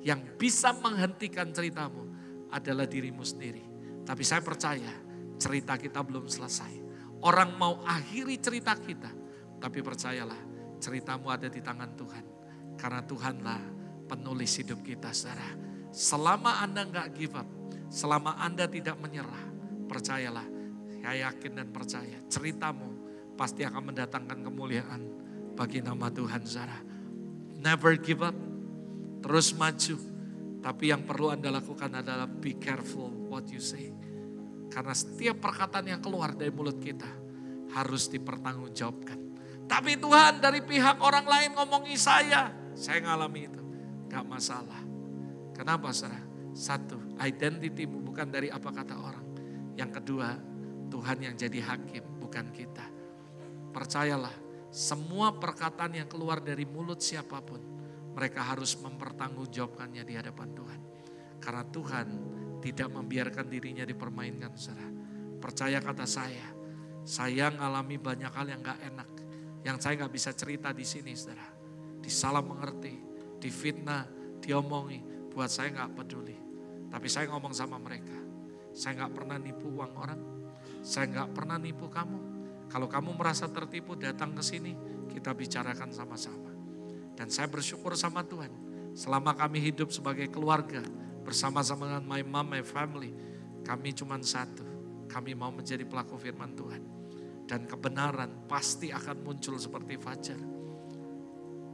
Speaker 1: Yang bisa menghentikan ceritamu adalah dirimu sendiri. Tapi saya percaya cerita kita belum selesai. Orang mau akhiri cerita kita, tapi percayalah ceritamu ada di tangan Tuhan. Karena Tuhanlah penulis hidup kita, saudara. Selama Anda nggak give up, selama Anda tidak menyerah, percayalah, saya yakin dan percaya ceritamu pasti akan mendatangkan kemuliaan bagi nama Tuhan, saudara. Never give up, terus maju. Tapi yang perlu Anda lakukan adalah be careful what you say. Karena setiap perkataan yang keluar dari mulut kita harus dipertanggungjawabkan. Tapi Tuhan, dari pihak orang lain ngomongi saya ngalami itu. Gak masalah. Kenapa, saudara? Satu, identitimu bukan dari apa kata orang. Yang kedua, Tuhan yang jadi hakim, bukan kita. Percayalah, semua perkataan yang keluar dari mulut siapapun, mereka harus mempertanggungjawabkannya di hadapan Tuhan. Karena Tuhan tidak membiarkan dirinya dipermainkan, saudara. Percaya kata saya ngalami banyak hal yang gak enak. Yang saya gak bisa cerita di sini, saudara. Disalah mengerti, difitnah, diomongi. Buat saya gak peduli. Tapi saya ngomong sama mereka. Saya gak pernah nipu uang orang. Saya gak pernah nipu kamu. Kalau kamu merasa tertipu, datang ke sini, kita bicarakan sama-sama. Dan saya bersyukur sama Tuhan. Selama kami hidup sebagai keluarga, bersama-sama dengan my mom, my family, kami cuma satu. Kami mau menjadi pelaku firman Tuhan. Dan kebenaran pasti akan muncul seperti fajar.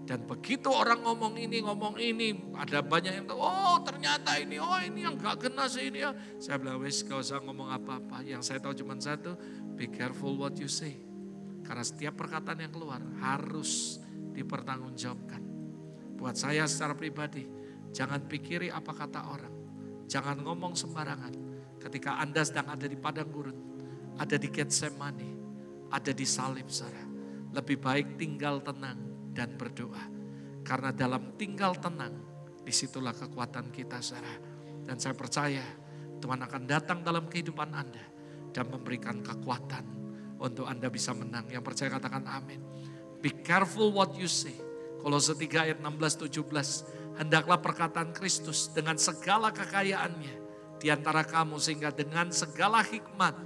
Speaker 1: Dan begitu orang ngomong ini, ada banyak yang tahu, oh ternyata ini yang gak kena sih ini ya. Saya bilang, wes gak usah ngomong apa-apa. Yang saya tahu cuma satu, be careful what you say. Karena setiap perkataan yang keluar harus dipertanggungjawabkan. Buat saya secara pribadi, jangan pikiri apa kata orang. Jangan ngomong sembarangan. Ketika Anda sedang ada di padang gurun, ada di Getsemani, ada di salib, saudara. Lebih baik tinggal tenang dan berdoa. Karena dalam tinggal tenang, disitulah kekuatan kita, saudara. Dan saya percaya Tuhan akan datang dalam kehidupan Anda dan memberikan kekuatan untuk Anda bisa menang. Yang percaya katakan amin. Be careful what you say. Kolose 3 ayat 16-17. Hendaklah perkataan Kristus dengan segala kekayaannya di antara kamu, sehingga dengan segala hikmat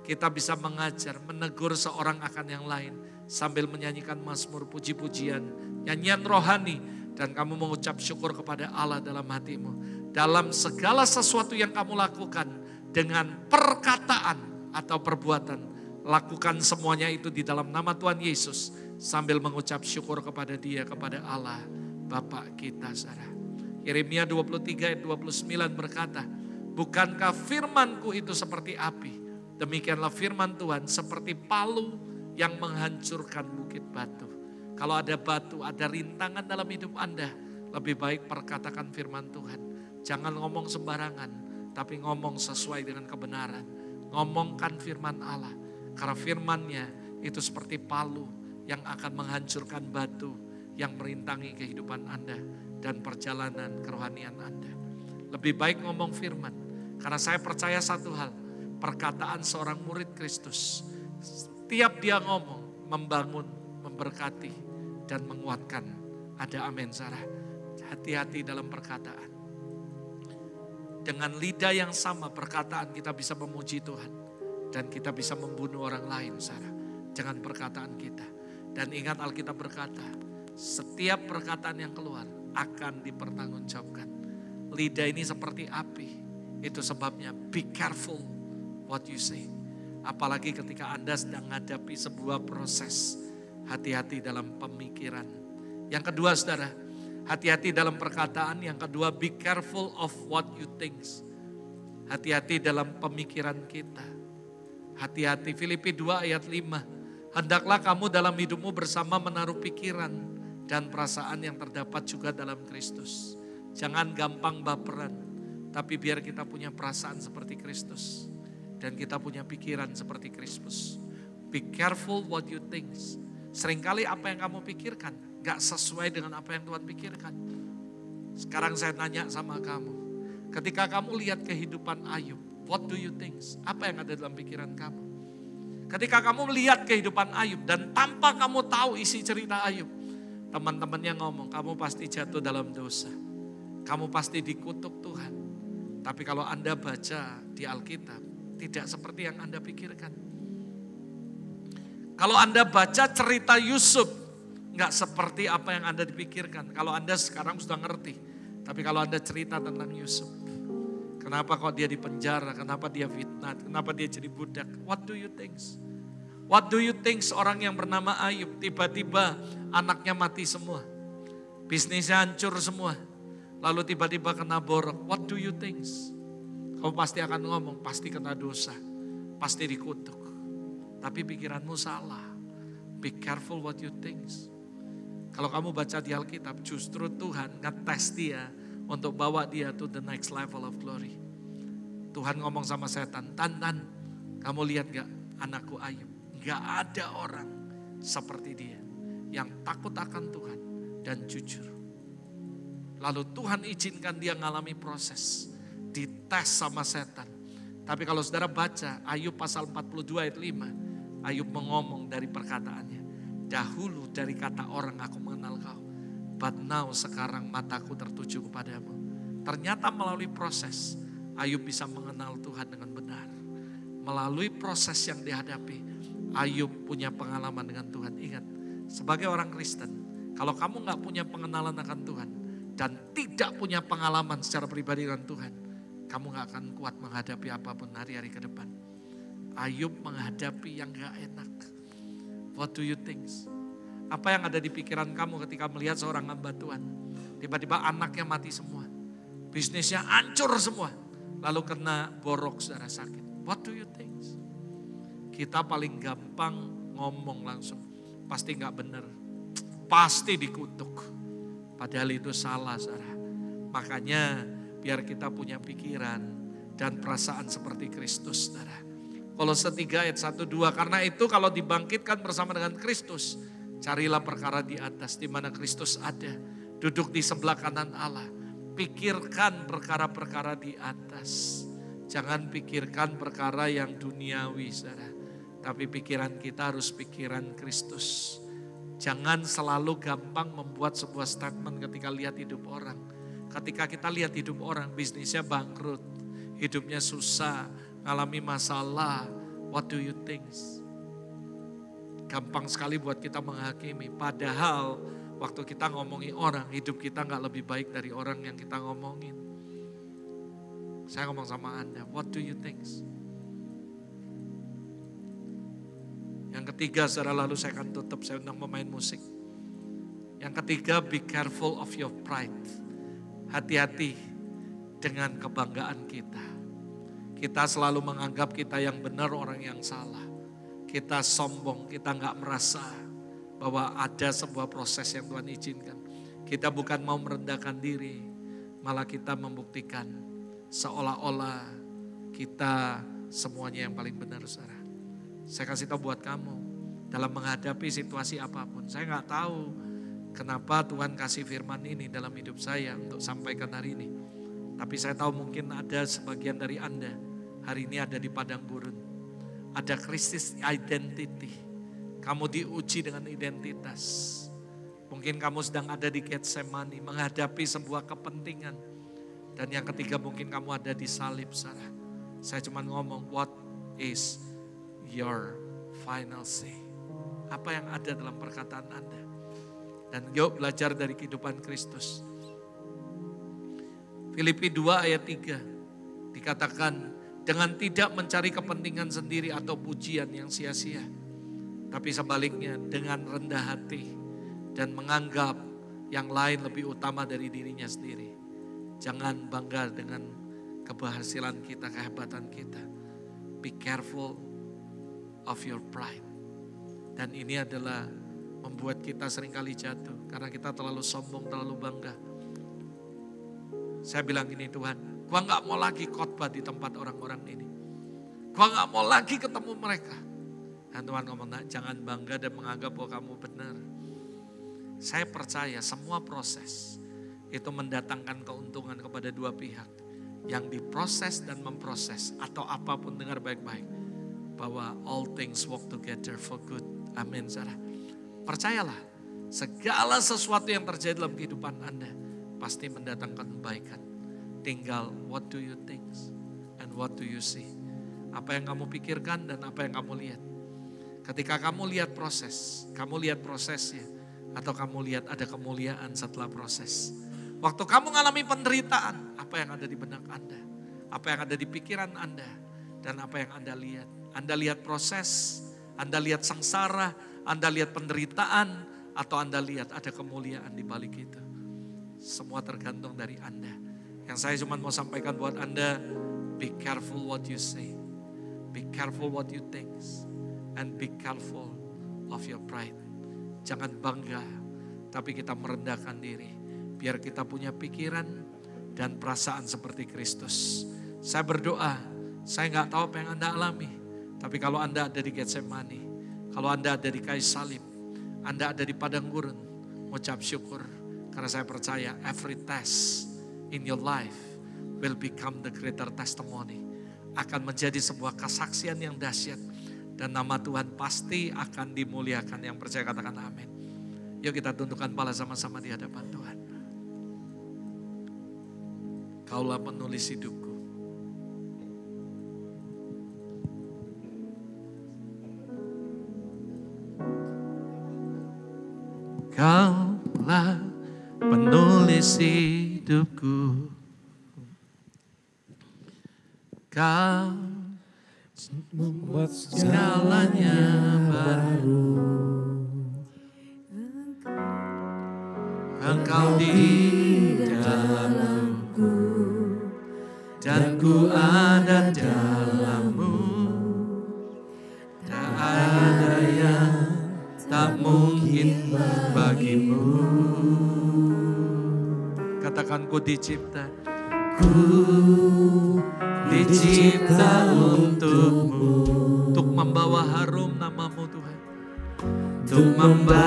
Speaker 1: kita bisa mengajar, menegur seorang akan yang lain, sambil menyanyikan mazmur, puji-pujian, nyanyian rohani, dan kamu mengucap syukur kepada Allah dalam hatimu. Dalam segala sesuatu yang kamu lakukan dengan perkataan atau perbuatan, lakukan semuanya itu di dalam nama Tuhan Yesus, sambil mengucap syukur kepada Dia, kepada Allah Bapa kita, saudara. Yeremia 23 ayat 29 berkata, bukankah firmanku itu seperti api? Demikianlah firman Tuhan seperti palu yang menghancurkan bukit batu. Kalau ada batu, ada rintangan dalam hidup Anda, lebih baik perkatakan firman Tuhan. Jangan ngomong sembarangan, tapi ngomong sesuai dengan kebenaran. Ngomongkan firman Allah. Karena firman-Nya itu seperti palu yang akan menghancurkan batu yang merintangi kehidupan Anda dan perjalanan kerohanian Anda. Lebih baik ngomong firman. Karena saya percaya satu hal, perkataan seorang murid Kristus, setiap dia ngomong, membangun, memberkati, dan menguatkan. Ada amin, Sarah. Hati-hati dalam perkataan. Dengan lidah yang sama perkataan kita bisa memuji Tuhan. Dan kita bisa membunuh orang lain, Sarah. Dengan perkataan kita. Dan ingat Alkitab berkata, setiap perkataan yang keluar akan dipertanggungjawabkan. Lidah ini seperti api. Itu sebabnya be careful what you say. Apalagi ketika Anda sedang menghadapi sebuah proses. Hati-hati dalam pemikiran. Yang kedua, saudara, hati-hati dalam perkataan. Yang kedua, be careful of what you think. Hati-hati dalam pemikiran kita. Hati-hati, Filipi 2 ayat 5. Hendaklah kamu dalam hidupmu bersama menaruh pikiran dan perasaan yang terdapat juga dalam Kristus. Jangan gampang baperan, tapi biar kita punya perasaan seperti Kristus. Dan kita punya pikiran seperti Kristus. Be careful what you think. Seringkali apa yang kamu pikirkan gak sesuai dengan apa yang Tuhan pikirkan. Sekarang saya tanya sama kamu. Ketika kamu lihat kehidupan Ayub, what do you think? Apa yang ada dalam pikiran kamu? Ketika kamu melihat kehidupan Ayub dan tanpa kamu tahu isi cerita Ayub, teman-temannya ngomong, kamu pasti jatuh dalam dosa. Kamu pasti dikutuk Tuhan. Tapi kalau Anda baca di Alkitab, tidak seperti yang Anda pikirkan. Kalau Anda baca cerita Yusuf, nggak seperti apa yang Anda dipikirkan. Kalau Anda sekarang sudah ngerti. Tapi kalau Anda cerita tentang Yusuf. Kenapa kok dia dipenjara? Kenapa dia fitnah? Kenapa dia jadi budak? What do you think? What do you think orang yang bernama Ayub tiba-tiba anaknya mati semua. Bisnisnya hancur semua. Lalu tiba-tiba kena borok. What do you think? Kamu pasti akan ngomong, pasti kena dosa. Pasti dikutuk. Tapi pikiranmu salah. Be careful what you think. Kalau kamu baca di Alkitab, justru Tuhan ngetes dia untuk bawa dia to the next level of glory. Tuhan ngomong sama setan, Tan, kamu lihat gak anakku Ayub? Gak ada orang seperti dia yang takut akan Tuhan dan jujur. Lalu Tuhan izinkan dia ngalami proses, dites sama setan. Tapi kalau saudara baca Ayub pasal 42 ayat 5, Ayub mengomong dari perkataannya. Dahulu dari kata orang aku mengenal kau. But now sekarang mataku tertuju kepadamu. Ternyata melalui proses Ayub bisa mengenal Tuhan dengan benar. Melalui proses yang dihadapi Ayub punya pengalaman dengan Tuhan. Ingat, sebagai orang Kristen, kalau kamu gak punya pengenalan akan Tuhan dan tidak punya pengalaman secara pribadi dengan Tuhan, kamu gak akan kuat menghadapi apapun hari-hari ke depan. Ayub menghadapi yang gak enak. What do you think? Apa yang ada di pikiran kamu ketika melihat seorang hamba Tuhan? Tiba-tiba anaknya mati semua. Bisnisnya hancur semua. Lalu kena borok, saudara sakit. What do you think? Kita paling gampang ngomong langsung. Pasti gak benar. Pasti dikutuk. Padahal itu salah, saudara. Makanya biar kita punya pikiran dan perasaan seperti Kristus, saudara. Kolose 3 ayat 1-2, karena itu kalau dibangkitkan bersama dengan Kristus, carilah perkara di atas di mana Kristus ada, duduk di sebelah kanan Allah. Pikirkan perkara-perkara di atas. Jangan pikirkan perkara yang duniawi, saudara. Tapi pikiran kita harus pikiran Kristus. Jangan selalu gampang membuat sebuah statement ketika lihat hidup orang. Ketika kita lihat hidup orang, bisnisnya bangkrut, hidupnya susah, ngalami masalah, what do you think? Gampang sekali buat kita menghakimi. Padahal waktu kita ngomongin orang, hidup kita gak lebih baik dari orang yang kita ngomongin. Saya ngomong sama Anda, what do you think? Yang ketiga, saudara, lalu saya akan tutup, saya undang pemain musik. Yang ketiga, be careful of your pride. Hati-hati dengan kebanggaan kita. Kita selalu menganggap kita yang benar, orang yang salah. Kita sombong, kita gak merasa bahwa ada sebuah proses yang Tuhan izinkan. Kita bukan mau merendahkan diri, malah kita membuktikan seolah-olah kita semuanya yang paling benar, saudara. Saya kasih tahu buat kamu, dalam menghadapi situasi apapun, saya gak tahu kenapa Tuhan kasih firman ini dalam hidup saya untuk sampaikan hari ini. Tapi saya tahu mungkin ada sebagian dari Anda hari ini ada di padang gurun. Ada krisis identity. Kamu diuji dengan identitas. Mungkin kamu sedang ada di Getsemani menghadapi sebuah kepentingan. Dan yang ketiga mungkin kamu ada di salib, saudara. Saya cuma ngomong, what is your final say? Apa yang ada dalam perkataan Anda? Dan yuk belajar dari kehidupan Kristus. Filipi 2 ayat 3 dikatakan, dengan tidak mencari kepentingan sendiri atau pujian yang sia-sia. Tapi sebaliknya dengan rendah hati dan menganggap yang lain lebih utama dari dirinya sendiri. Jangan bangga dengan keberhasilan kita, kehebatan kita. Be careful of your pride. Dan ini adalah membuat kita seringkali jatuh karena kita terlalu sombong, terlalu bangga. Saya bilang ini, Tuhan, gua gak mau lagi khotbah di tempat orang-orang ini. Gua gak mau lagi ketemu mereka. Dan Tuhan ngomong, nah, jangan bangga dan menganggap bahwa kamu benar. Saya percaya semua proses itu mendatangkan keuntungan kepada dua pihak. Yang diproses dan memproses atau apapun, dengar baik-baik. Bahwa all things work together for good. Amin, saudara. Percayalah, segala sesuatu yang terjadi dalam kehidupan Anda pasti mendatangkan kebaikan. Tinggal what do you think and what do you see. Apa yang kamu pikirkan dan apa yang kamu lihat. Ketika kamu lihat proses, kamu lihat prosesnya. Atau kamu lihat ada kemuliaan setelah proses. Waktu kamu mengalami penderitaan, apa yang ada di benak Anda? Apa yang ada di pikiran Anda? Dan apa yang Anda lihat? Anda lihat proses, Anda lihat sengsara, Anda lihat penderitaan, atau Anda lihat ada kemuliaan di balik itu. Semua tergantung dari Anda. Yang saya cuma mau sampaikan buat Anda, be careful what you say. Be careful what you think. And be careful of your pride. Jangan bangga, tapi kita merendahkan diri. Biar kita punya pikiran dan perasaan seperti Kristus. Saya berdoa, saya gak tahu apa yang Anda alami. Tapi kalau Anda ada di Getsemani, kalau Anda ada di kayu salib, Anda ada di padang gurun, ucap syukur. Karena saya percaya every test in your life will become the greater testimony. Akan menjadi sebuah kesaksian yang dahsyat. Dan nama Tuhan pasti akan dimuliakan. Yang percaya katakan amin. Yuk kita tundukkan kepala sama-sama di hadapan Tuhan. Kaulah penulis hidupku. Kaulah penulis hidupku. Kau membuat segalanya baru. Engkau di dalamku dan ku ada dalammu. Tak ada yang tak mungkin bagimu. Katakan ku dicipta. Ku dicipta untukmu, untuk membawa harum namamu Tuhan, untuk membawa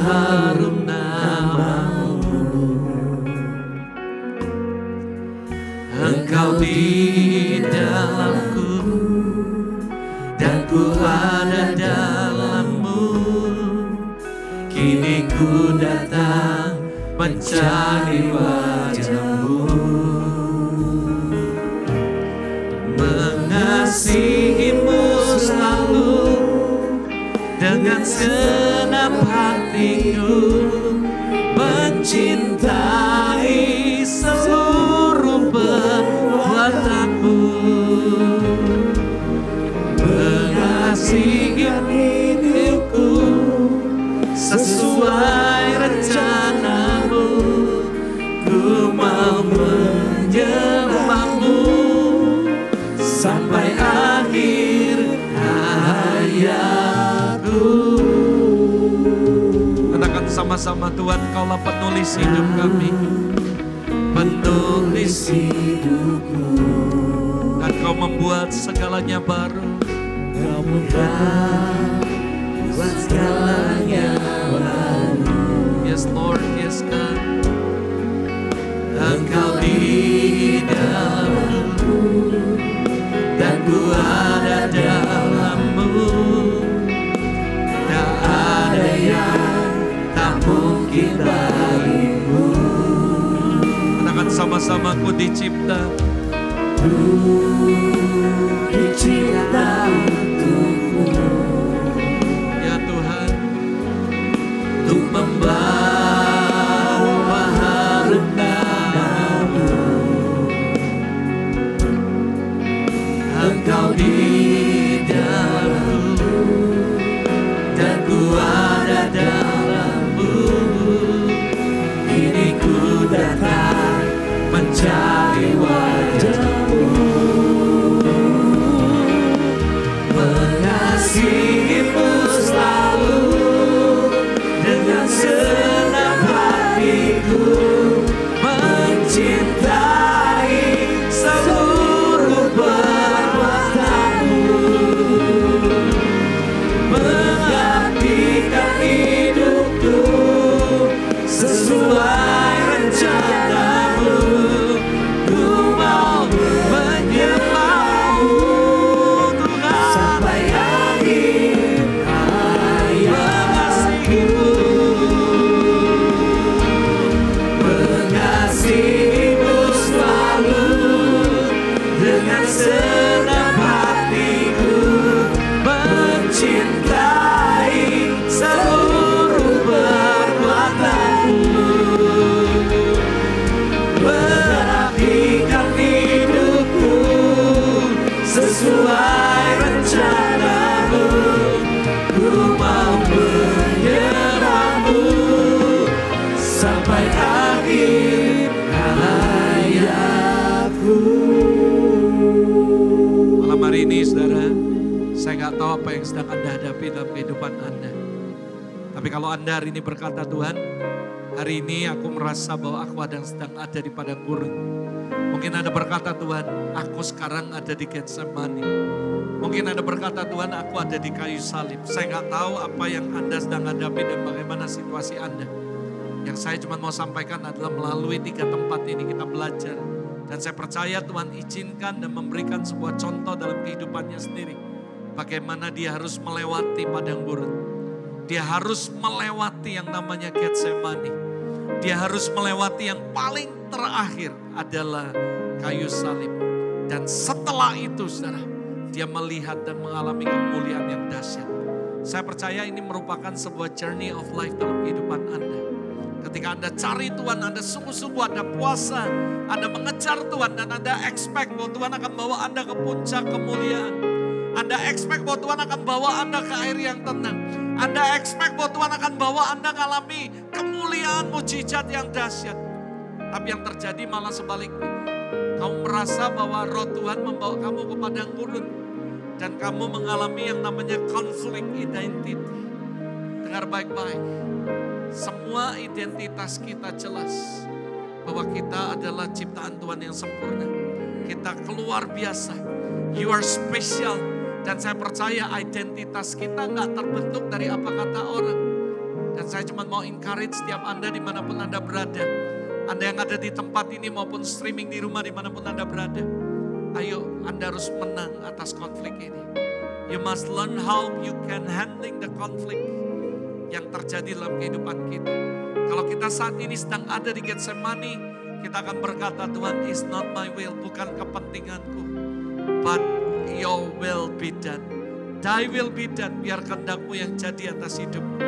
Speaker 1: harum namamu. Engkau di dalamku dan ku ada dalammu. Kini ku datang mencari wajahmu, mengasihimu selalu dengan segenap hatiku, mencintai seluruh perbuatanmu, mengasihi hidupku sesuai rencanamu. Ku mau menyembahmu sampai akhir hayatku. Katakan sama-sama, Tuhan, Kaulah penulis hidup kami, penulis hidupku, dan Kau membuat segalanya baru. Kau membuat segalanya baru. Yes Lord, yes God. Engkau di dalamku dan ku ada dalammu. Tak ada yang tak mungkin bagimu. Katakan sama-sama, ku dicipta. Ku dicipta untukmu, ya Tuhan, untuk membawa harum namamu. Engkau di dalamku dan ku ada dalammu. Kini ku datang mencari wajahmu, tahu apa yang sedang Anda hadapi dalam kehidupan Anda. Tapi kalau Anda hari ini berkata, Tuhan, hari ini aku merasa bahwa aku sedang ada di padang gurun. Mungkin Anda berkata, Tuhan, aku sekarang ada di Getsemani. Mungkin Anda berkata, Tuhan, aku ada di kayu salib. Saya nggak tahu apa yang Anda sedang hadapi dan bagaimana situasi Anda. Yang saya cuma mau sampaikan adalah melalui 3 tempat ini kita belajar. Dan saya percaya Tuhan izinkan dan memberikan sebuah contoh dalam kehidupannya sendiri. Bagaimana dia harus melewati padang gurun. Dia harus melewati yang namanya Getsemani. Dia harus melewati yang paling terakhir adalah kayu salib. Dan setelah itu saudara, dia melihat dan mengalami kemuliaan yang dahsyat. Saya percaya ini merupakan sebuah journey of life dalam kehidupan Anda. Ketika Anda cari Tuhan, Anda sungguh-sungguh, Anda puasa, Anda mengejar Tuhan, dan Anda expect bahwa Tuhan akan bawa Anda ke puncak kemuliaan. Anda expect bahwa Tuhan akan bawa Anda ke air yang tenang. Anda expect bahwa Tuhan akan bawa Anda mengalami kemuliaan mujizat yang dahsyat. Tapi yang terjadi malah sebaliknya. Kamu merasa bahwa roh Tuhan membawa kamu ke padang gurun. Dan kamu mengalami yang namanya conflict identity. Dengar baik-baik. Semua identitas kita jelas bahwa kita adalah ciptaan Tuhan yang sempurna. Kita keluar biasa. You are special. Dan saya percaya identitas kita nggak terbentuk dari apa kata orang. Dan saya cuma mau encourage setiap Anda dimanapun Anda berada. Anda yang ada di tempat ini maupun streaming di rumah dimanapun Anda berada. Ayo Anda harus menang atas konflik ini. You must learn how you can handling the conflict yang terjadi dalam kehidupan kita. Kalau kita saat ini sedang ada di Getsemani, kita akan berkata, Tuhan, is not my will, bukan kepentinganku, but your will be done. Thy will be done, biar kehendak-Mu yang jadi atas hidupku.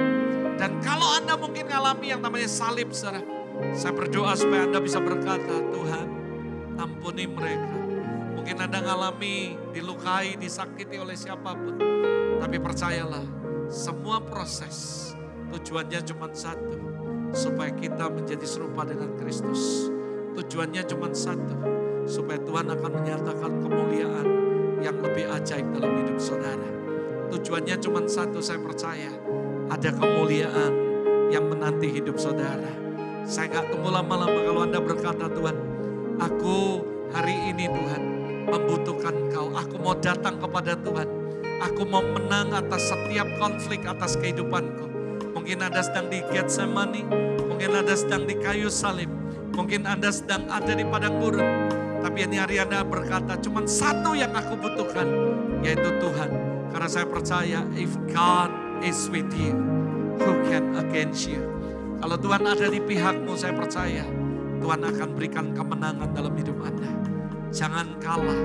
Speaker 1: Dan kalau Anda mungkin mengalami yang namanya salib, saudara, saya berdoa supaya Anda bisa berkata, Tuhan, ampuni mereka. Mungkin Anda mengalami dilukai, disakiti oleh siapapun, tapi percayalah, semua proses tujuannya cuma satu, supaya kita menjadi serupa dengan Kristus. Tujuannya cuma satu, supaya Tuhan akan menyatakan kemuliaan yang lebih ajaib dalam hidup saudara. Tujuannya cuma satu, saya percaya, ada kemuliaan yang menanti hidup saudara. Saya gak tunggu lama-lama kalau Anda berkata, Tuhan, aku hari ini Tuhan membutuhkan Engkau. Aku mau datang kepada Tuhan. Aku mau menang atas setiap konflik atas kehidupanku. Mungkin Anda sedang di Getsemani, mungkin Anda sedang di kayu salib, mungkin Anda sedang ada di padang gurun. Tapi ini hari Anda berkata, cuma satu yang aku butuhkan, yaitu Tuhan. Karena saya percaya, if God is with you, who can against you? Kalau Tuhan ada di pihakmu, saya percaya Tuhan akan berikan kemenangan dalam hidup Anda. Jangan kalah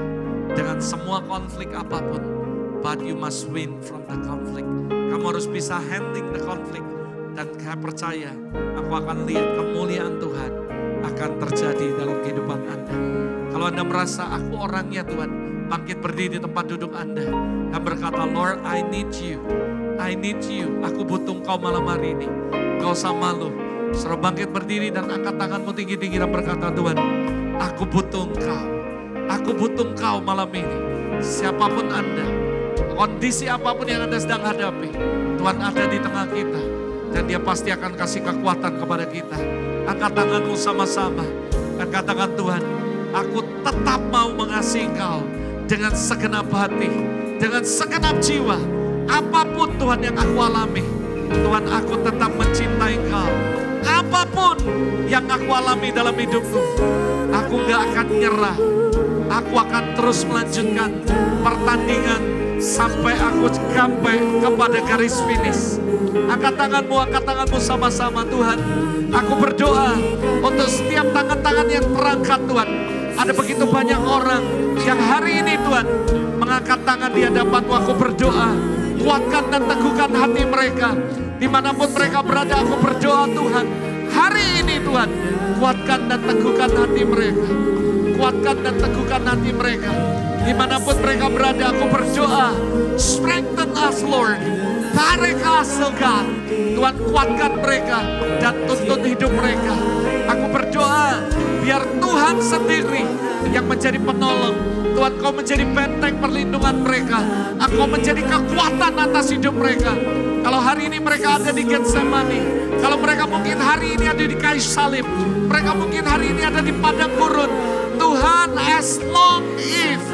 Speaker 1: dengan semua konflik apapun. But you must win from the conflict. Kamu harus bisa handling the conflict. Dan saya percaya, aku akan lihat kemuliaan Tuhan akan terjadi dalam kehidupan Anda. Kalau Anda merasa aku orangnya Tuhan, bangkit berdiri di tempat duduk Anda. Dan berkata, Lord, I need you. I need you. Aku butuh Engkau malam hari ini. Gak usah malu. Suruh bangkit berdiri dan angkat tanganmu tinggi-tinggi dan berkata, Tuhan, aku butuh Engkau. Aku butuh Engkau malam ini. Siapapun Anda, kondisi apapun yang Anda sedang hadapi, Tuhan ada di tengah kita. Dan Dia pasti akan kasih kekuatan kepada kita. Angkat tanganmu sama-sama. Dan katakan, Tuhan, aku tetap mau mengasihi Engkau dengan segenap hati, dengan segenap jiwa. Apapun Tuhan yang aku alami, Tuhan, aku tetap mencintai Engkau. Apapun yang aku alami dalam hidupku, aku gak akan nyerah. Aku akan terus melanjutkan pertandingan sampai aku sampai kepada garis finish. Angkat tanganmu sama-sama. Tuhan, aku berdoa untuk setiap tangan-tangan yang terangkat Tuhan. Ada begitu banyak orang yang hari ini Tuhan mengangkat tangan di hadapan-Mu. Aku berdoa, kuatkan dan teguhkan hati mereka. Dimanapun mereka berada, aku berdoa Tuhan, hari ini Tuhan, kuatkan dan teguhkan hati mereka. Kuatkan dan teguhkan hati mereka. Dimanapun mereka berada, aku berdoa, strengthen us Lord. Tarik us, oh God. Tuhan, kuatkan mereka dan tuntun hidup mereka. Aku berdoa, biar Tuhan sendiri yang yang menjadi penolong. Tuhan, Kau menjadi benteng perlindungan mereka. Engkau menjadi kekuatan atas hidup mereka. Kalau hari ini mereka ada di Getsemani, kalau mereka mungkin hari ini ada di kayu salib, mereka mungkin hari ini ada di padang gurun, Tuhan, as long if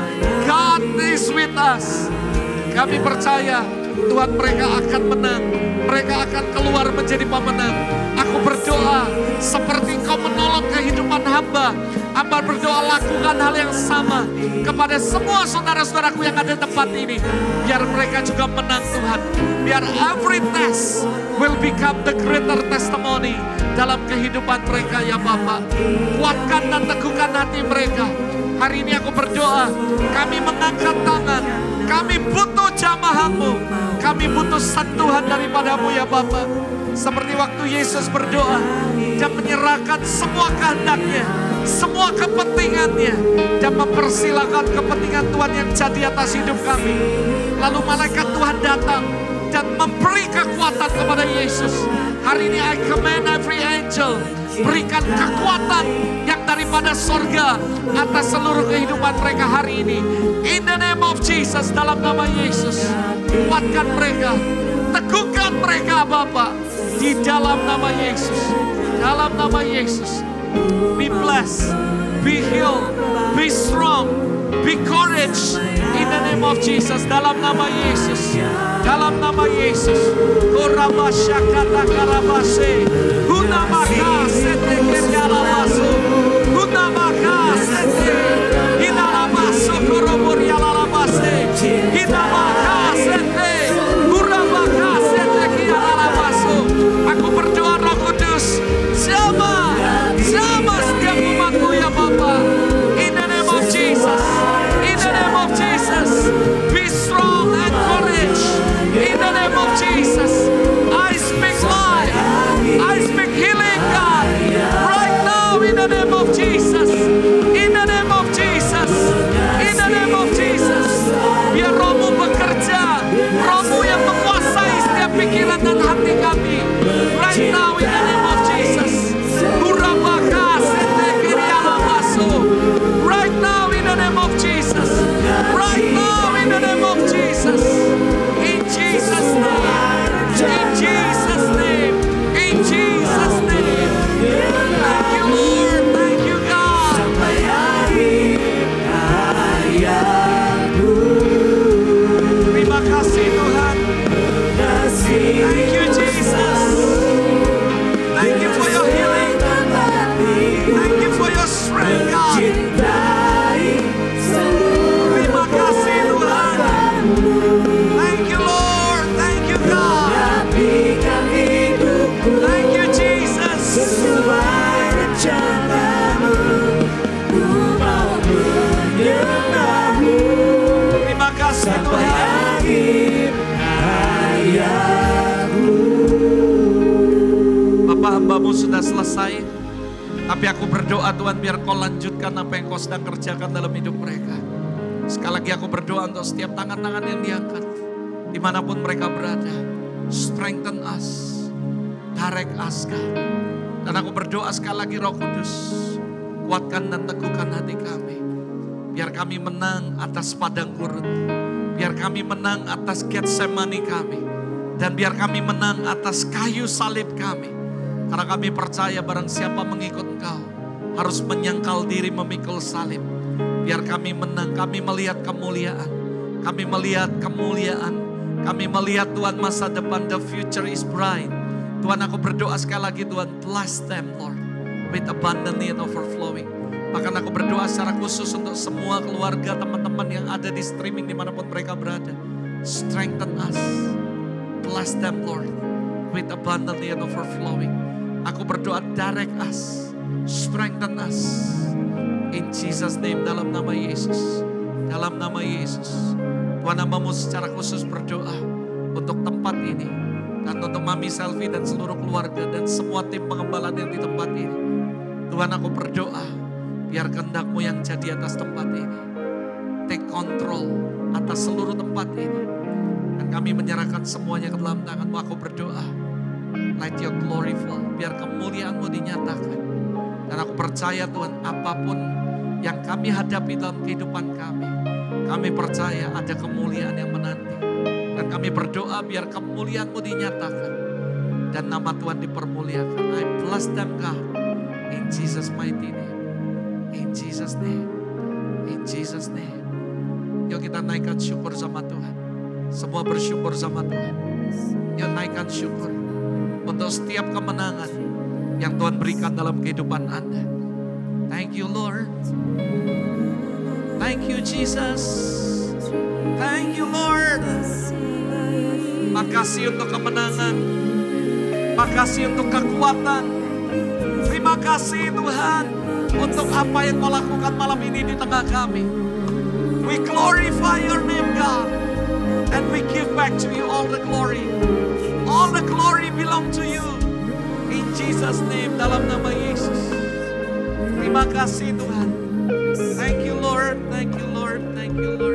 Speaker 1: God is with us, kami percaya Tuhan, mereka akan menang. Mereka akan keluar menjadi pemenang. Aku berdoa seperti Kau menolong kehidupan hamba. Hamba berdoa lakukan hal yang sama kepada semua saudara-saudaraku yang ada di tempat ini. Biar mereka juga menang Tuhan. Biar every test will become the greater testimony dalam kehidupan mereka ya Bapa. Kuatkan dan teguhkan hati mereka. Hari ini aku berdoa, kami mengangkat tangan. Kami butuh jamaah-Mu. Kami butuh sentuhan daripada-Mu ya Bapa. Seperti waktu Yesus berdoa dan menyerahkan semua kehendaknya, semua kepentingannya, dan mempersilahkan kepentingan Tuhan yang jadi atas hidup kami. Lalu malaikat Tuhan datang dan memberi kekuatan kepada Yesus. Hari ini I command every angel, berikan kekuatan yang daripada sorga atas seluruh kehidupan mereka hari ini. In the name of Jesus, dalam nama Yesus, kuatkan mereka, teguhkan mereka Bapa, di dalam nama Yesus. Dalam nama Yesus, be blessed, be healed, be strong, be courage. In the name of Jesus, dalam nama Yesus, dalam nama Yesus. Korabasha kata karabase, hunamaka sete keryalabasu, hunamaka sete, hinalabasu koroboryalabase, hinamaka sete, hurabaka sete kyalalabasu. Aku berdoa Roh Kudus, sama setiap umat-Mu ya Bapa. In the name of Jesus, in the name of Jesus, be strong and courage. In the name of Jesus, I speak life, I speak healing God, right now in the name of Jesus, in the name of Jesus, in the name of Jesus. Biar Roh-Mu bekerja, Roh-Mu yang menguasai setiap pikiran dan hati kami, right now in the name of Jesus. Right now in the name of Jesus. Right now in the name of Jesus. In Jesus' name. In Jesus' name. In Jesus' name. Thank you Lord. Thank you God. Terima kasih Tuhan. Thank you Jesus. Thank you for your healing. Thank you for your strength God. Terima kasih Tuhan. Thank you Lord. Thank you God. Thank you Jesus. Terima kasih Tuhan. Bapak, hamba-Mu sudah selesai. Tapi aku berdoa Tuhan, biar Kau lanjutkan apa yang Kau sedang kerjakan dalam hidup mereka. Sekali lagi aku berdoa untuk setiap tangan-tangan yang diangkat, dimanapun mereka berada. Strengthen us, direct us God. Dan aku berdoa sekali lagi Roh Kudus, kuatkan dan teguhkan hati kami. Biar kami menang atas padang gurun. Biar kami menang atas Getsemani kami. Dan biar kami menang atas kayu salib kami. Karena kami percaya barang siapa mengikut Engkau harus menyangkal diri memikul salib. Biar kami menang, kami melihat kemuliaan. Kami melihat kemuliaan. Kami melihat Tuhan masa depan, the future is bright. Tuhan, aku berdoa sekali lagi Tuhan, bless them Lord with abundantly and overflowing. Bahkan aku berdoa secara khusus untuk semua keluarga, teman-teman yang ada di streaming dimanapun mereka berada. Strengthen us, bless them Lord with abundantly and overflowing. Aku berdoa, direct us, strengthen us. In Jesus name, dalam nama Yesus. Dalam nama Yesus. Tuhan, hamba-Mu secara khusus berdoa untuk tempat ini. Dan untuk Mami Selvi dan seluruh keluarga dan semua tim pengembalaan yang di tempat ini. Tuhan, aku berdoa, biar kehendak-Mu yang jadi atas tempat ini. Take control atas seluruh tempat ini. Dan kami menyerahkan semuanya ke dalam tangan-Mu. Aku berdoa, let your glory fall. Biar kemuliaan-Mu dinyatakan. Dan aku percaya Tuhan, apapun yang kami hadapi dalam kehidupan kami. Kami percaya ada kemuliaan yang menanti. Dan kami berdoa biar kemuliaan-Mu dinyatakan. Dan nama Tuhan dipermuliakan. I bless them God. In Jesus mighty name. In Jesus name. In Jesus name. Yuk kita naikkan syukur sama Tuhan. Semua bersyukur sama Tuhan. Yuk naikkan syukur. Untuk setiap kemenangan yang Tuhan berikan dalam kehidupan Anda. Thank you Lord. Thank you Jesus. Thank you Lord. Makasih untuk kemenangan. Makasih untuk kekuatan. Terima kasih Tuhan untuk apa yang Kau lakukan malam ini di tengah kami. We glorify your name God. And we give back to you all the glory. All the glory belong to you. In Jesus name, dalam nama Yesus. Terima kasih Tuhan. Thank you Lord, thank you Lord, thank you Lord.